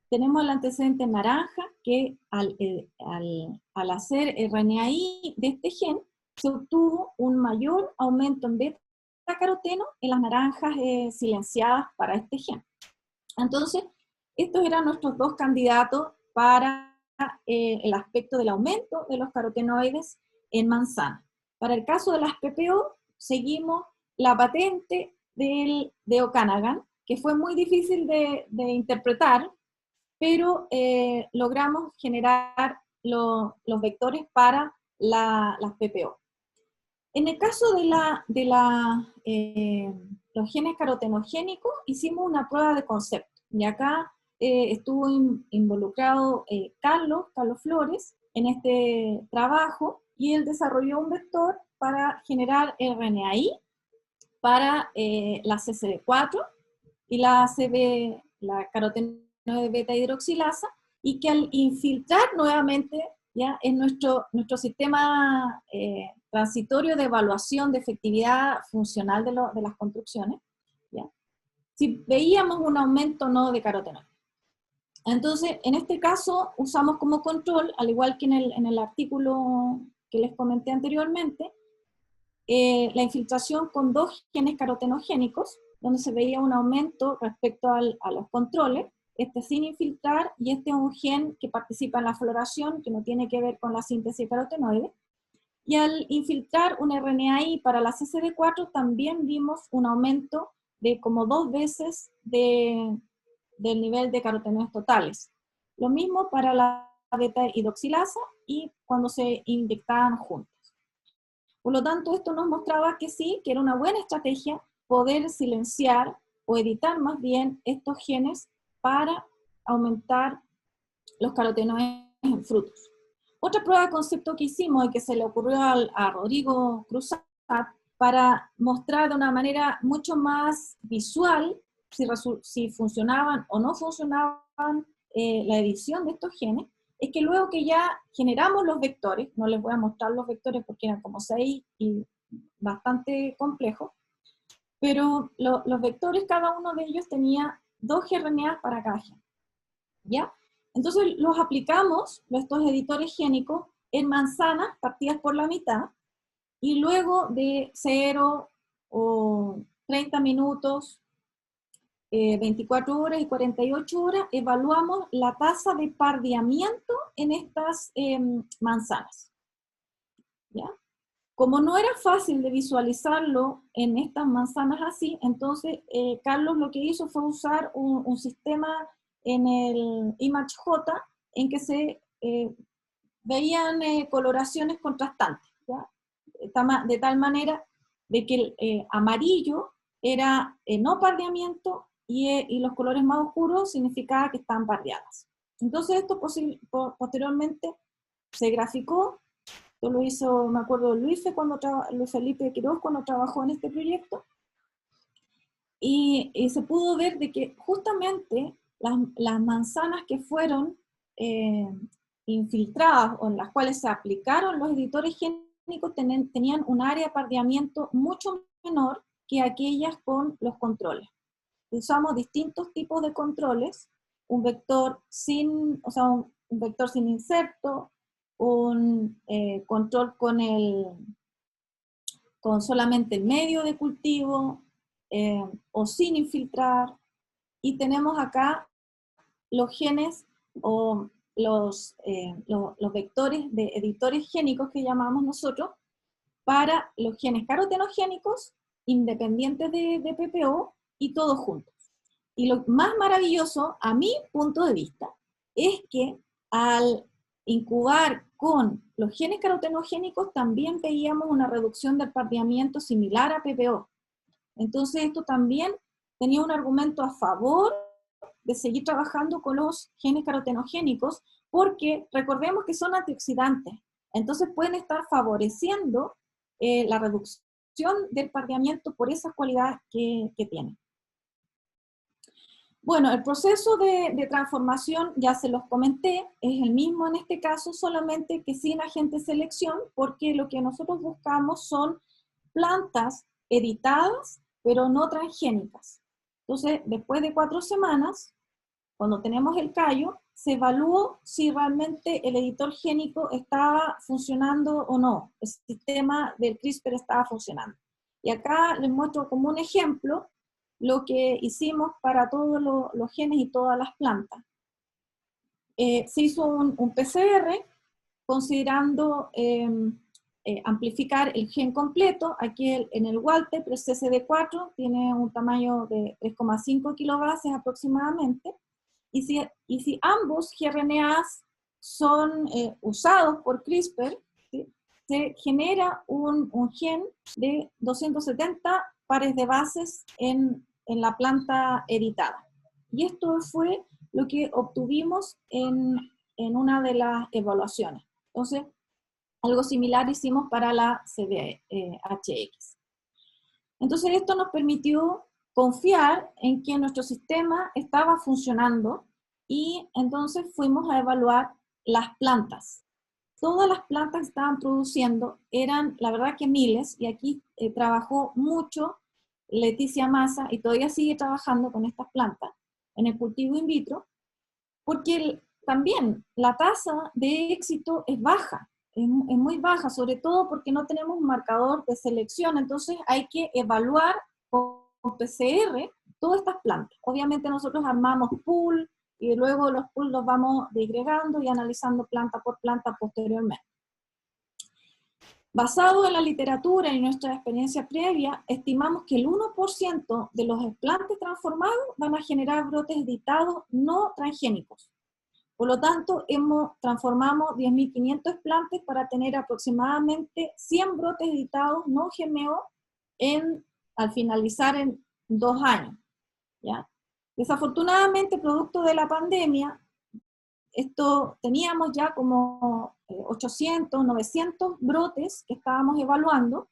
tenemos el antecedente naranja, que al hacer RNAi de este gen, se obtuvo un mayor aumento en beta-caroteno en las naranjas silenciadas para este gen. Entonces, estos eran nuestros dos candidatos para el aspecto del aumento de los carotenoides en manzana. Para el caso de las PPO, seguimos la patente de O'Callaghan, que fue muy difícil de interpretar, pero logramos generar los vectores para las PPO. En el caso de los genes carotenogénicos, hicimos una prueba de concepto, y acá estuvo involucrado Carlos Flores en este trabajo, y él desarrolló un vector para generar RNAi para la CCD4 y la carotenoide beta hidroxilasa, y que al infiltrar nuevamente ya en nuestro sistema transitorio de evaluación de efectividad funcional de las construcciones, ¿ya? Si veíamos un aumento no de carotenoides. Entonces, en este caso, usamos como control, al igual que en el artículo que les comenté anteriormente, la infiltración con dos genes carotenogénicos, donde se veía un aumento respecto a los controles, este sin infiltrar, y este es un gen que participa en la floración, que no tiene que ver con la síntesis de carotenoides. Y al infiltrar un RNAi para la CCD4 también vimos un aumento de como 2 veces del nivel de carotenoides totales. Lo mismo para la beta-hidroxilasa y cuando se inyectaban juntos. Por lo tanto, esto nos mostraba que sí, que era una buena estrategia poder silenciar o editar más bien estos genes para aumentar los carotenoides en frutos. Otra prueba de concepto que hicimos y que se le ocurrió a Rodrigo Cruzat para mostrar de una manera mucho más visual si funcionaban o no funcionaban la edición de estos genes, es que luego que ya generamos los vectores, no les voy a mostrar los vectores porque eran como 6 y bastante complejos, pero los vectores, cada uno de ellos tenía 2 gRNAs para cada gen, ¿ya? Entonces los aplicamos, estos editores génicos, en manzanas partidas por la mitad, y luego de 0 o 30 minutos, 24 horas y 48 horas, evaluamos la tasa de pardeamiento en estas manzanas, ¿ya? Como no era fácil de visualizarlo en estas manzanas así, entonces Carlos lo que hizo fue usar un sistema en el ImageJ en que se veían coloraciones contrastantes, ¿ya? De tal manera de que el amarillo era no pardeamiento y los colores más oscuros significaba que estaban pardeadas. Entonces esto posteriormente se graficó. Esto lo hizo, me acuerdo, Luis Felipe Quiroz cuando trabajó en este proyecto, y se pudo ver de que justamente las manzanas que fueron infiltradas o en las cuales se aplicaron los editores génicos tenían un área de pardeamiento mucho menor que aquellas con los controles. Usamos distintos tipos de controles, un vector sin inserto, un control con solamente el medio de cultivo, o sin infiltrar, y tenemos acá los genes o los vectores de editores génicos que llamamos nosotros para los genes carotenogénicos independientes de PPO y todos juntos. Y lo más maravilloso, a mi punto de vista, es que al incubar con los genes carotenogénicos también veíamos una reducción del pardeamiento similar a PPO. Entonces esto también tenía un argumento a favor de seguir trabajando con los genes carotenogénicos, porque recordemos que son antioxidantes, entonces pueden estar favoreciendo la reducción del pardeamiento por esas cualidades que tiene. Bueno, el proceso de transformación, ya se los comenté, es el mismo en este caso, solamente que sin agente de selección, porque lo que nosotros buscamos son plantas editadas, pero no transgénicas. Entonces, después de 4 semanas, cuando tenemos el callo, se evaluó si realmente el editor génico estaba funcionando o no, el sistema del CRISPR estaba funcionando. Y acá les muestro como un ejemplo lo que hicimos para todos los genes y todas las plantas. Se hizo un PCR considerando amplificar el gen completo. Aquí en el Walter, el CCD4 tiene un tamaño de 3,5 kilobases aproximadamente, y si ambos gRNAs son usados por CRISPR, ¿sí?, se genera un gen de 270 pares de bases en la planta editada. Y esto fue lo que obtuvimos en una de las evaluaciones. Entonces, algo similar hicimos para la CDHX. Entonces, esto nos permitió confiar en que nuestro sistema estaba funcionando, y entonces fuimos a evaluar las plantas. Todas las plantas que estaban produciendo eran, la verdad, que miles, y aquí trabajó mucho Leticia Massa, y todavía sigue trabajando con estas plantas en el cultivo in vitro, porque también la tasa de éxito es baja, es muy baja, sobre todo porque no tenemos un marcador de selección. Entonces hay que evaluar con PCR todas estas plantas. Obviamente nosotros armamos pool, y luego los pools los vamos disgregando y analizando planta por planta posteriormente. Basado en la literatura y nuestra experiencia previa, estimamos que el 1% de los explantes transformados van a generar brotes editados no transgénicos. Por lo tanto, transformamos 10.500 explantes para tener aproximadamente 100 brotes editados no GMO al finalizar en 2 años, ¿ya? Desafortunadamente, producto de la pandemia, teníamos ya como 800, 900 brotes que estábamos evaluando,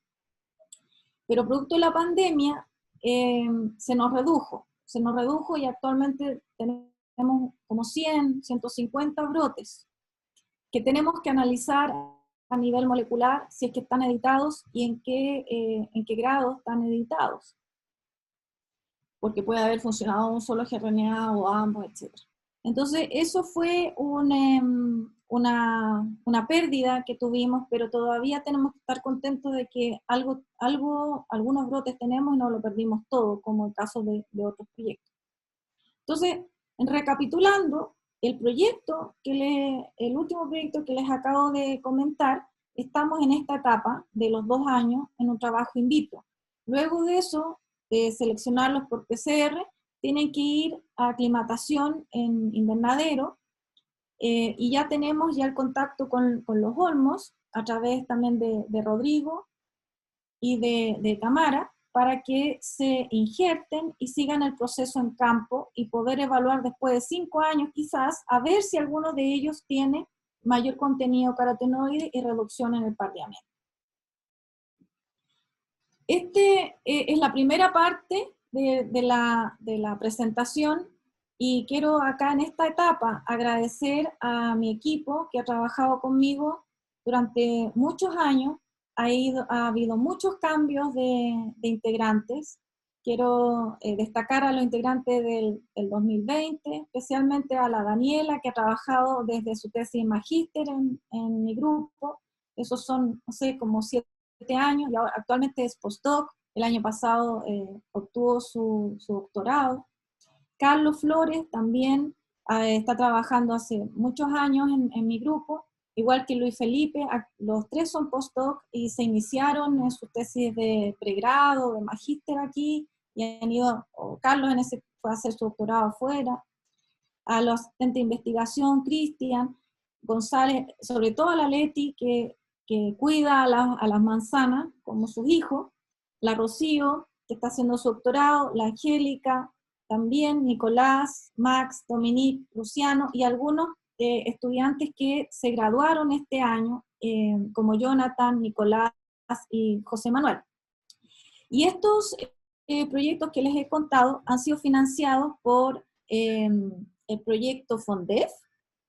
pero producto de la pandemia se nos redujo, y actualmente tenemos como 100, 150 brotes que tenemos que analizar a nivel molecular si es que están editados y en qué grado están editados, porque puede haber funcionado un solo gRNA o ambos, etc. Entonces, eso fue una pérdida que tuvimos, pero todavía tenemos que estar contentos de que algunos brotes tenemos y no lo perdimos todo, como el caso de otros proyectos. Entonces, recapitulando, el último proyecto que les acabo de comentar, estamos en esta etapa de los 2 años en un trabajo in vitro. Luego de eso, seleccionarlos por PCR, tienen que ir a aclimatación en invernadero, y ya tenemos el contacto con los olmos, a través también de Rodrigo y de Tamara, para que se injerten y sigan el proceso en campo, y poder evaluar después de 5 años quizás, a ver si alguno de ellos tiene mayor contenido carotenoide y reducción en el pardeamiento. Es la primera parte de la presentación, y quiero acá en esta etapa agradecer a mi equipo que ha trabajado conmigo durante muchos años. Ha habido muchos cambios de integrantes. Quiero destacar a los integrantes del 2020, especialmente a la Daniela, que ha trabajado desde su tesis magíster en mi grupo. Esos son, no sé, como 7 años, y ahora actualmente es postdoc. El año pasado obtuvo su doctorado. Carlos Flores también está trabajando hace muchos años en mi grupo, igual que Luis Felipe. Los 3 son postdoc y se iniciaron en sus tesis de pregrado, de magíster aquí, y han ido, Carlos fue a hacer su doctorado afuera. A los asistentes de investigación, Cristian González, sobre todo a la Leti, que cuida a las manzanas como sus hijos, la Rocío, que está haciendo su doctorado, la Angélica, también Nicolás, Max, Dominique, Luciano, y algunos estudiantes que se graduaron este año, como Jonathan, Nicolás y José Manuel. Y estos proyectos que les he contado han sido financiados por el proyecto FONDEF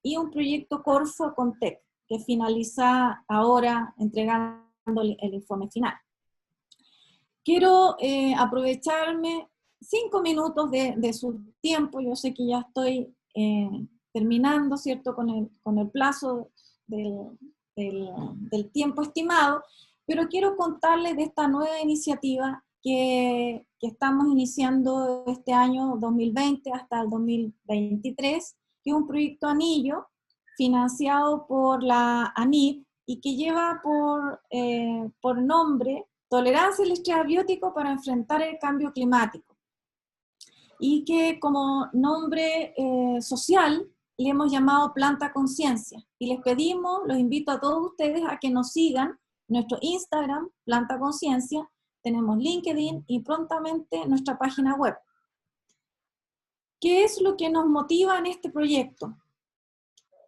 y un proyecto Corfo Contec, que finaliza ahora entregando el informe final. Quiero aprovecharme 5 minutos de su tiempo. Yo sé que ya estoy terminando, ¿cierto?, con el plazo del tiempo estimado, pero quiero contarles de esta nueva iniciativa que estamos iniciando este año 2020 hasta el 2023, que es un proyecto anillo financiado por la ANIP y que lleva por nombre Tolerancia al estrés abiótico para enfrentar el cambio climático, y que como nombre social le hemos llamado Planta Conciencia. Y les pedimos, los invito a todos ustedes a que nos sigan nuestro Instagram, Planta Conciencia, tenemos LinkedIn y prontamente nuestra página web. ¿Qué es lo que nos motiva en este proyecto?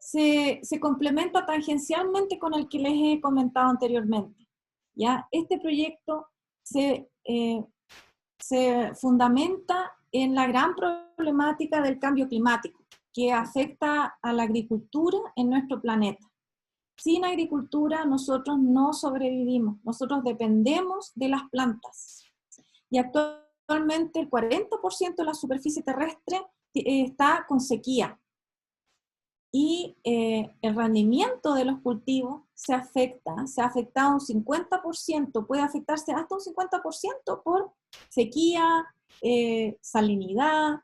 Se complementa tangencialmente con el que les he comentado anteriormente. ¿Ya? Este proyecto se fundamenta en la gran problemática del cambio climático que afecta a la agricultura en nuestro planeta. Sin agricultura nosotros no sobrevivimos, nosotros dependemos de las plantas. Y actualmente el 40% de la superficie terrestre está con sequía. Y el rendimiento de los cultivos se ha afectado un 50%, puede afectarse hasta un 50% por sequía, salinidad,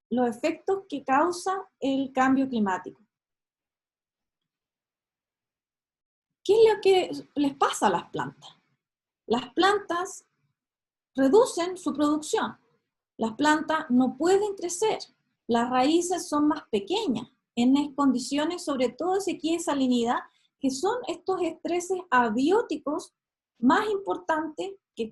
los efectos que causa el cambio climático. ¿Qué es lo que les pasa a las plantas? Las plantas reducen su producción, las plantas no pueden crecer, las raíces son más pequeñas, en condiciones sobre todo de sequía y salinidad, que son estos estreses abióticos más importantes que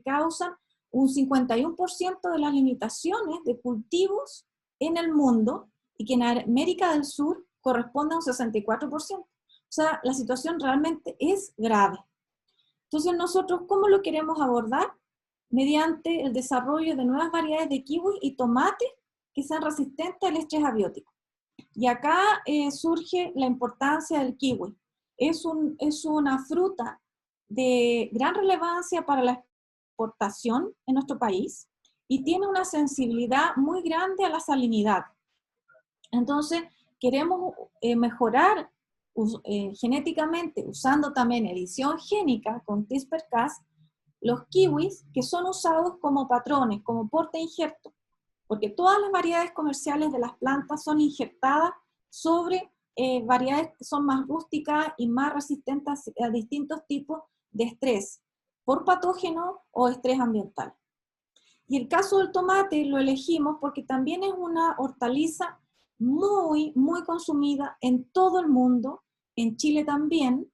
causan un 51% de las limitaciones de cultivos en el mundo, y que en América del Sur corresponde a un 64%. O sea, la situación realmente es grave. Entonces nosotros, ¿cómo lo queremos abordar? Mediante el desarrollo de nuevas variedades de kiwi y tomate que sean resistentes al estrés abiótico. Y acá surge la importancia del kiwi. Es una fruta de gran relevancia para la exportación en nuestro país y tiene una sensibilidad muy grande a la salinidad. Entonces, queremos mejorar genéticamente, usando también edición génica con CRISPR-Cas, los kiwis que son usados como patrones, como porte injerto, porque todas las variedades comerciales de las plantas son injertadas sobre variedades que son más rústicas y más resistentes a distintos tipos de estrés, por patógeno o estrés ambiental. Y el caso del tomate lo elegimos porque también es una hortaliza muy, muy consumida en todo el mundo, en Chile también,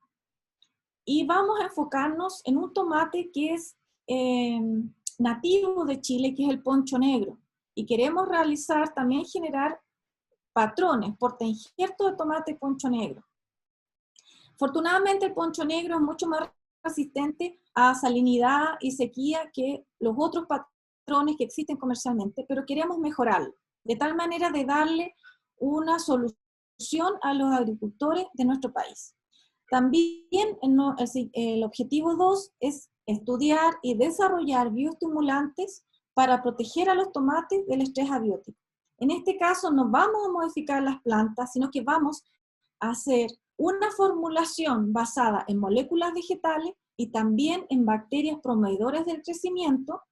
y vamos a enfocarnos en un tomate que es nativo de Chile, que es el poncho negro, y queremos también generar patrones, porte injerto de tomate poncho negro. Afortunadamente el poncho negro es mucho más resistente a salinidad y sequía que los otros patrones que existen comercialmente, pero queremos mejorarlo, de tal manera de darle una solución a los agricultores de nuestro país. También el objetivo 2 es estudiar y desarrollar bioestimulantes para proteger a los tomates del estrés abiótico. En este caso no vamos a modificar las plantas, sino que vamos a hacer una formulación basada en moléculas vegetales y también en bacterias promotoras del crecimiento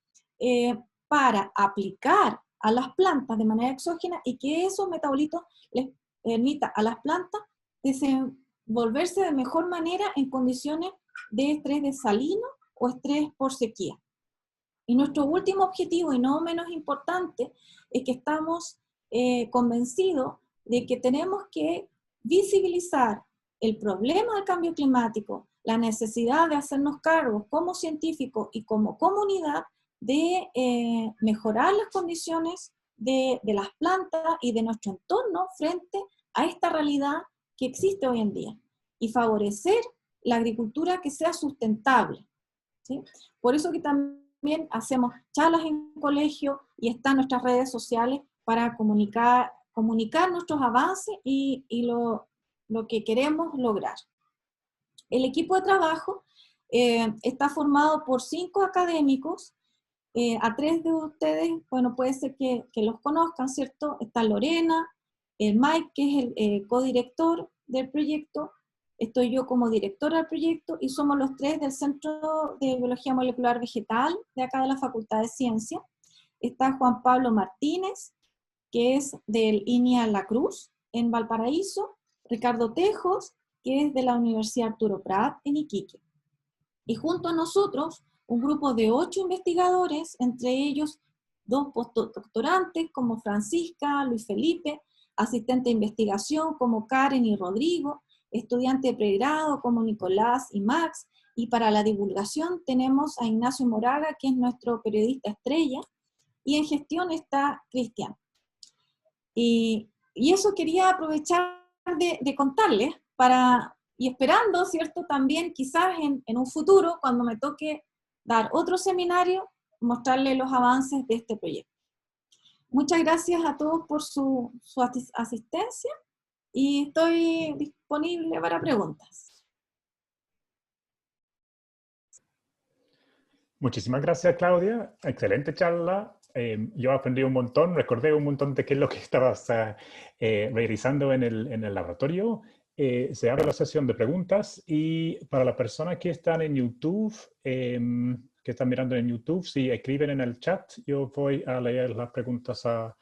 para aplicar a las plantas de manera exógena y que esos metabolitos les permita a las plantas desenvolverse de mejor manera en condiciones de estrés desalino o estrés por sequía. Y nuestro último objetivo, y no menos importante, es que estamos convencidos de que tenemos que visibilizar el problema del cambio climático, la necesidad de hacernos cargo como científicos y como comunidad de mejorar las condiciones de las plantas y de nuestro entorno frente a esta realidad que existe hoy en día, y favorecer la agricultura que sea sustentable. ¿sí? Por eso que también hacemos charlas en colegio y están nuestras redes sociales para comunicar nuestros avances y lo que queremos lograr. El equipo de trabajo está formado por 5 académicos. A 3 de ustedes, bueno, puede ser que los conozcan, ¿cierto? Está Lorena, el Mike, que es el codirector del proyecto, estoy yo como directora del proyecto, y somos los 3 del Centro de Biología Molecular Vegetal, de acá de la Facultad de Ciencia. Está Juan Pablo Martínez, que es del INIA La Cruz, en Valparaíso, Ricardo Tejos, que es de la Universidad Arturo Prat, en Iquique. Y junto a nosotros, un grupo de 8 investigadores, entre ellos 2 postdoctorantes como Francisca, Luis Felipe, asistente de investigación como Karen y Rodrigo, estudiante de pregrado como Nicolás y Max, y para la divulgación tenemos a Ignacio Moraga, que es nuestro periodista estrella, y en gestión está Cristian. Y eso quería aprovechar de contarles y esperando, ¿cierto? También quizás en un futuro, cuando me toque dar otro seminario, mostrarles los avances de este proyecto. Muchas gracias a todos por su asistencia y estoy disponible para preguntas. Muchísimas gracias, Claudia. Excelente charla. Yo aprendí un montón, recordé un montón de qué es lo que estabas realizando en el laboratorio. Se abre la sesión de preguntas y para las personas que están en YouTube, que están mirando en YouTube, si escriben en el chat, yo voy a leer las preguntas a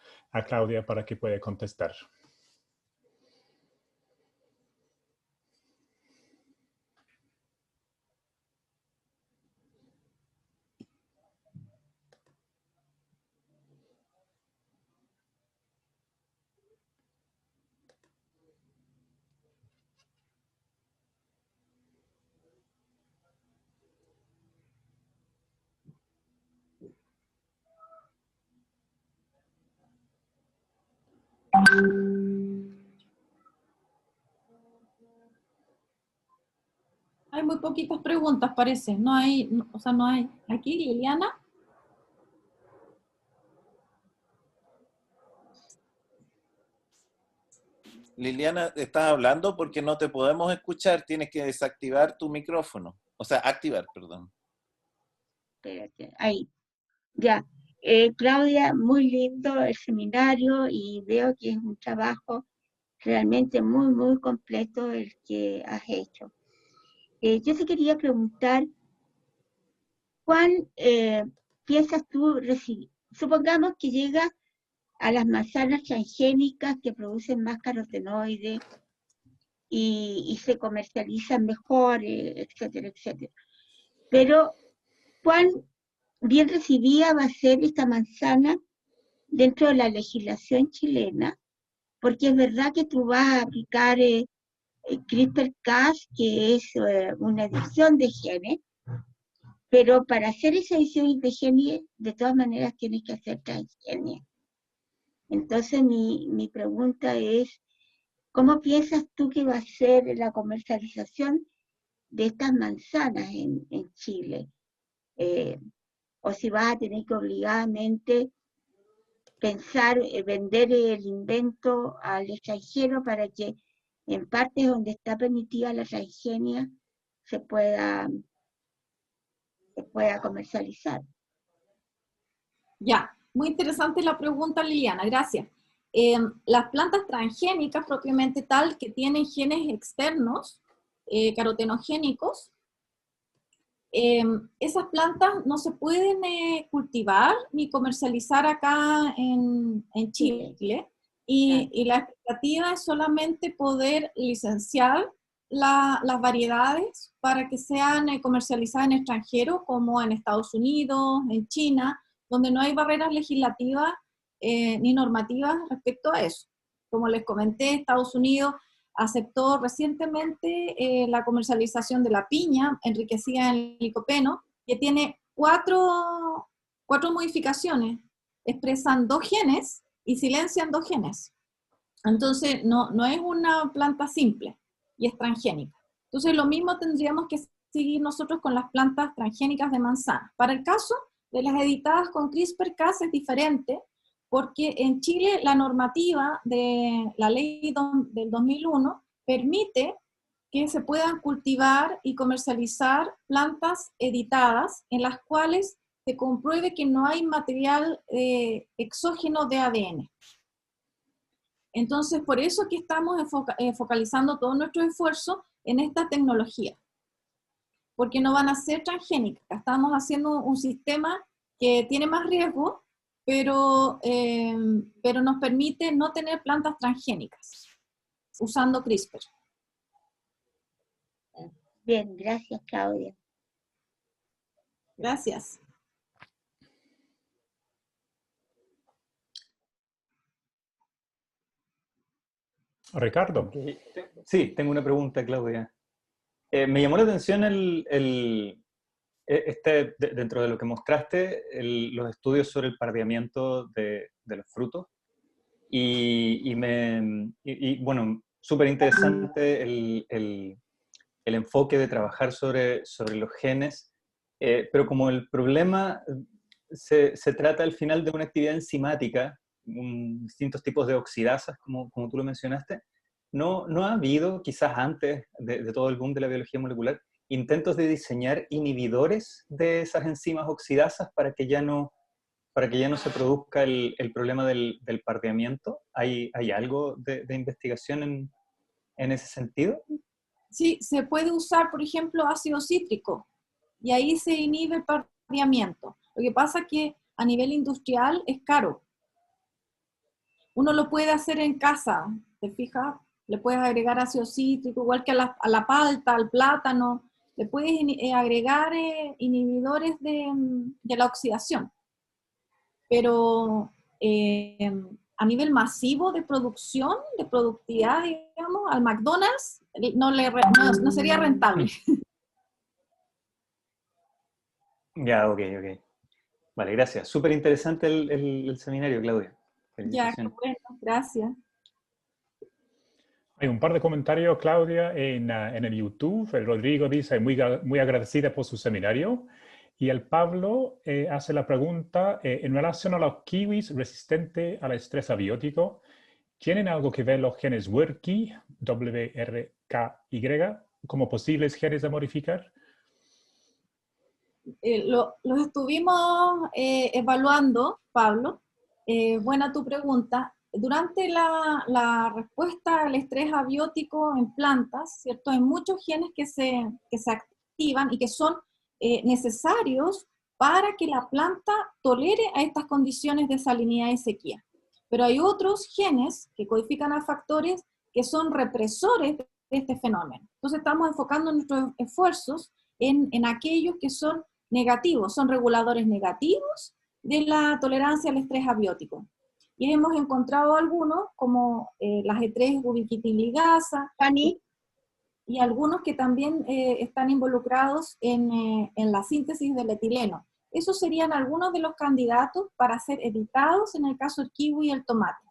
Claudia para que pueda contestar. Hay muy poquitas preguntas, parece. No hay, o sea, no hay. Aquí, Liliana. Liliana, estás hablando porque no te podemos escuchar. Tienes que desactivar tu micrófono. O sea, activar, perdón. Espérate, ahí. Ya. Claudia, muy lindo el seminario y veo que es un trabajo realmente muy, muy completo el que has hecho. Yo te quería preguntar, ¿cuál piensas tú recibir? Supongamos que llegas a las manzanas transgénicas que producen más carotenoides y se comercializan mejor, etcétera, etcétera. Pero, ¿cuán bien recibida va a ser esta manzana dentro de la legislación chilena? Porque es verdad que tú vas a aplicar CRISPR-Cas, que es una edición de genes, pero para hacer esa edición de genes, de todas maneras tienes que hacer transgenia. Entonces mi pregunta es, ¿cómo piensas tú que va a ser la comercialización de estas manzanas en Chile? O si vas a tener que obligadamente pensar, vender el invento al extranjero para que en partes donde está permitida la transgenia se pueda comercializar. Ya, muy interesante la pregunta, Liliana, gracias. Las plantas transgénicas propiamente tal que tienen genes externos, carotenogénicos, esas plantas no se pueden cultivar ni comercializar acá en Chile, y la expectativa es solamente poder licenciar las variedades para que sean comercializadas en extranjero, como en Estados Unidos, en China, donde no hay barreras legislativas ni normativas respecto a eso. Como les comenté, Estados Unidos aceptó recientemente la comercialización de la piña enriquecida en licopeno, que tiene cuatro modificaciones, expresan 2 genes y silencian 2 genes. Entonces no es una planta simple y es transgénica. Entonces lo mismo tendríamos que seguir nosotros con las plantas transgénicas de manzana. Para el caso de las editadas con CRISPR-Cas es diferente, porque en Chile la normativa de la ley del 2001 permite que se puedan cultivar y comercializar plantas editadas en las cuales se compruebe que no hay material exógeno de ADN. Entonces, por eso que estamos focalizando todo nuestro esfuerzo en esta tecnología, porque no van a ser transgénicas. Estamos haciendo un sistema que tiene más riesgo, pero nos permite no tener plantas transgénicas usando CRISPR. Bien, gracias, Claudia. Gracias. Ricardo. Okay. Sí, tengo una pregunta, Claudia. Me llamó la atención dentro de lo que mostraste, los estudios sobre el pardeamiento de los frutos. Y bueno, súper interesante el enfoque de trabajar sobre los genes, pero como el problema se trata al final de una actividad enzimática, distintos tipos de oxidasas, como tú lo mencionaste, ¿no ha habido, quizás antes de todo el boom de la biología molecular, intentos de diseñar inhibidores de esas enzimas oxidasas para que ya no se produzca el problema del pardeamiento? ¿Hay algo de investigación en ese sentido? Sí, se puede usar, por ejemplo, ácido cítrico, y ahí se inhibe el pardeamiento. Lo que pasa es que a nivel industrial es caro. Uno lo puede hacer en casa, ¿te fijas? Le puedes agregar ácido cítrico, igual que a la palta, al plátano. Le puedes agregar inhibidores de la oxidación. Pero a nivel masivo de producción, de productividad, digamos, al McDonald's no sería rentable. Ya, ok. Vale, gracias. Súper interesante el seminario, Claudia. Ya, bueno, gracias. Hay un par de comentarios, Claudia, en el YouTube. El Rodrigo dice muy agradecida por su seminario. Y el Pablo hace la pregunta, en relación a los kiwis resistentes al estrés abiótico, ¿tienen algo que ver los genes WRKY, WRKY, como posibles genes a modificar? Los estuvimos evaluando, Pablo. Buena tu pregunta. Durante la respuesta al estrés abiótico en plantas, ¿cierto? Hay muchos genes que se activan y que son necesarios para que la planta tolere a estas condiciones de salinidad y sequía. Pero hay otros genes que codifican a factores que son represores de este fenómeno. Entonces estamos enfocando nuestros esfuerzos en aquellos que son negativos, son reguladores negativos de la tolerancia al estrés abiótico. Y hemos encontrado algunos, como la G3 ubiquitiligasa, y algunos que también están involucrados en la síntesis del etileno. Esos serían algunos de los candidatos para ser editados en el caso del kiwi y el tomate.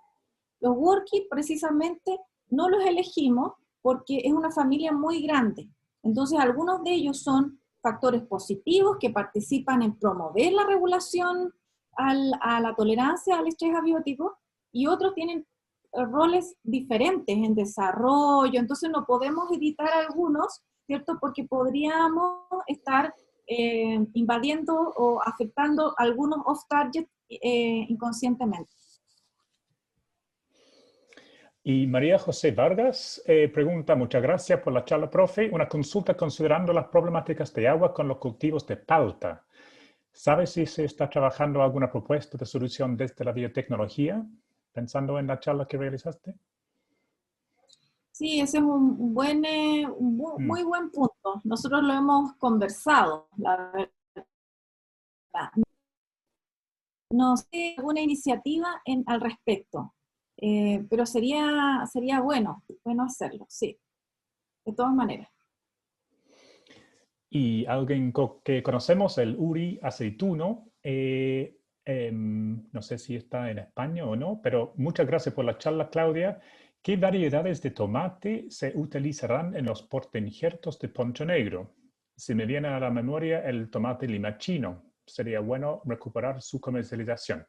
Los WRKY precisamente no los elegimos porque es una familia muy grande. Entonces algunos de ellos son factores positivos que participan en promover la regulación a la tolerancia al estrés abiótico, y otros tienen roles diferentes en desarrollo. Entonces no podemos editar algunos, ¿cierto? Porque podríamos estar invadiendo o afectando algunos off-target inconscientemente. Y María José Vargas pregunta, muchas gracias por la charla, profe. Una consulta considerando las problemáticas de agua con los cultivos de palta. ¿Sabes si se está trabajando alguna propuesta de solución desde la biotecnología, pensando en la charla que realizaste? Sí, ese es un muy buen punto. Nosotros lo hemos conversado, la verdad. No sé alguna iniciativa al respecto, pero sería bueno hacerlo, sí, de todas maneras. Y alguien que conocemos, el Uri aceituno, no sé si está en España o no, pero muchas gracias por la charla, Claudia. ¿Qué variedades de tomate se utilizarán en los portainjertos de Poncho Negro? si me viene a la memoria el tomate limachino, sería bueno recuperar su comercialización.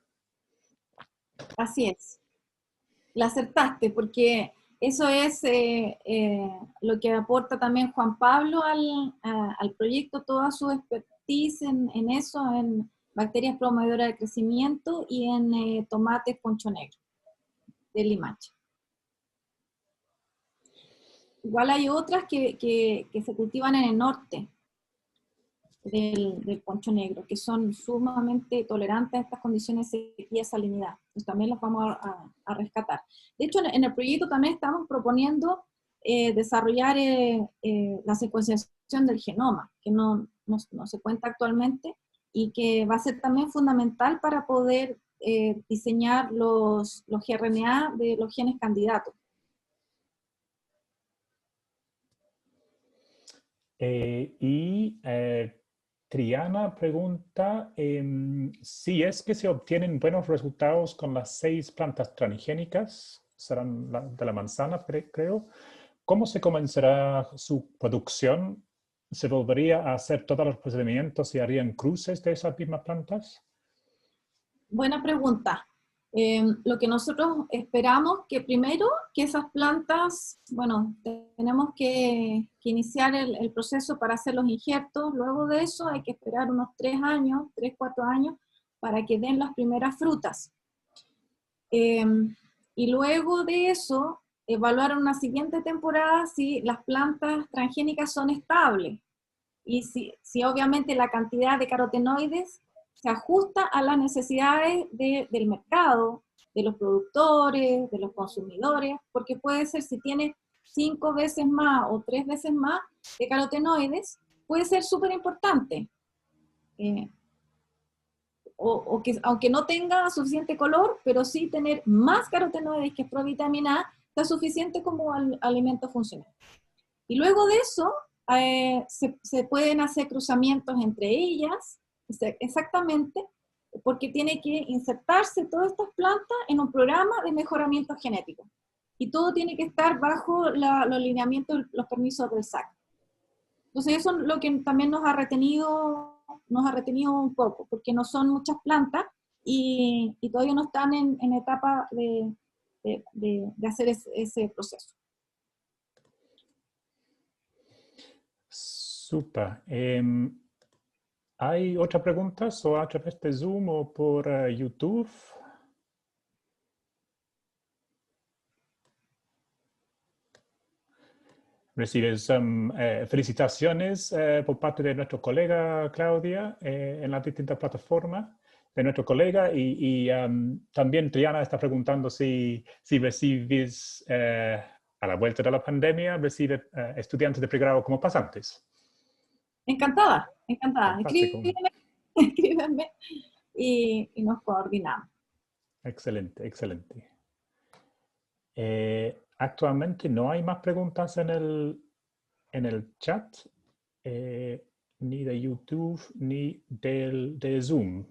Así es. La acertaste, porque eso es lo que aporta también Juan Pablo al proyecto, toda su expertise en eso, en bacterias promovedoras de crecimiento y en tomates poncho negro de limache. Igual hay otras que se cultivan en el norte del poncho negro, que son sumamente tolerantes a estas condiciones de sequía y salinidad. Pues también las vamos a rescatar. De hecho, en el proyecto también estamos proponiendo desarrollar la secuenciación del genoma, que no se cuenta actualmente, y que va a ser también fundamental para poder diseñar los gRNA de los genes candidatos. Triana pregunta si es que se obtienen buenos resultados con las 6 plantas transgénicas, serán de la manzana, creo. ¿Cómo se comenzará su producción? ¿Se volvería a hacer todos los procedimientos y harían cruces de esas mismas plantas? Buena pregunta. Lo que nosotros esperamos que primero, que esas plantas, bueno, tenemos que iniciar el proceso para hacer los injertos, luego de eso hay que esperar unos 3 años, 3, 4 años, para que den las primeras frutas. Y luego de eso, evaluar en una siguiente temporada si las plantas transgénicas son estables, y si obviamente la cantidad de carotenoides se ajusta a las necesidades del mercado, de los productores, de los consumidores, porque puede ser, si tiene 5 veces más o 3 veces más de carotenoides, puede ser súper importante. O que aunque no tenga suficiente color, pero sí tener más carotenoides, que es provitamina A, está suficiente como alimento funcional. Y luego de eso, se pueden hacer cruzamientos entre ellas, exactamente, porque tiene que insertarse todas estas plantas en un programa de mejoramiento genético. Y todo tiene que estar bajo los lineamientos, los permisos del SAC. Entonces eso es lo que también nos ha retenido un poco, porque no son muchas plantas y todavía no están en etapa de hacer ese proceso. Super. ¿Hay otras preguntas o a través de Zoom o por YouTube? Recibes felicitaciones por parte de nuestro colega Claudia en las distintas plataformas de nuestro colega y también Triana está preguntando si recibes a la vuelta de la pandemia, recibe estudiantes de pregrado como pasantes. Encantada, encantada. Fantástico. Escríbenme y nos coordinamos. Excelente, excelente. Actualmente no hay más preguntas en el chat, ni de YouTube, ni de Zoom.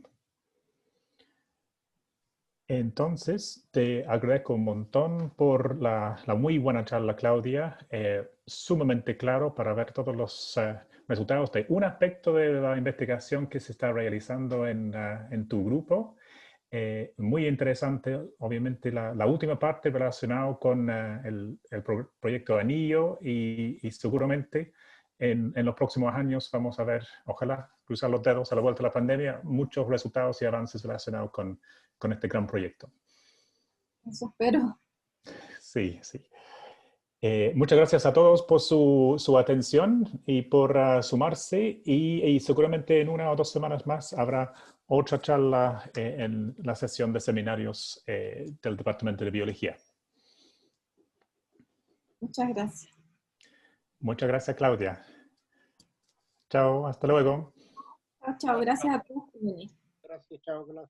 Entonces, te agradezco un montón por la muy buena charla, Claudia. Sumamente claro para ver todos los resultados de un aspecto de la investigación que se está realizando en tu grupo. Muy interesante, obviamente, la última parte relacionada con el proyecto de Anillo y seguramente en los próximos años vamos a ver, ojalá, cruzar los dedos a la vuelta de la pandemia, muchos resultados y avances relacionados con este gran proyecto. Eso espero. Sí, sí. Muchas gracias a todos por su atención y por sumarse y seguramente en 1 o 2 semanas más habrá otra charla en la sesión de seminarios del Departamento de Biología. Muchas gracias. Muchas gracias, Claudia. Chao, hasta luego. Chao, chao. Gracias a todos por venir. Gracias, chao, Claudia.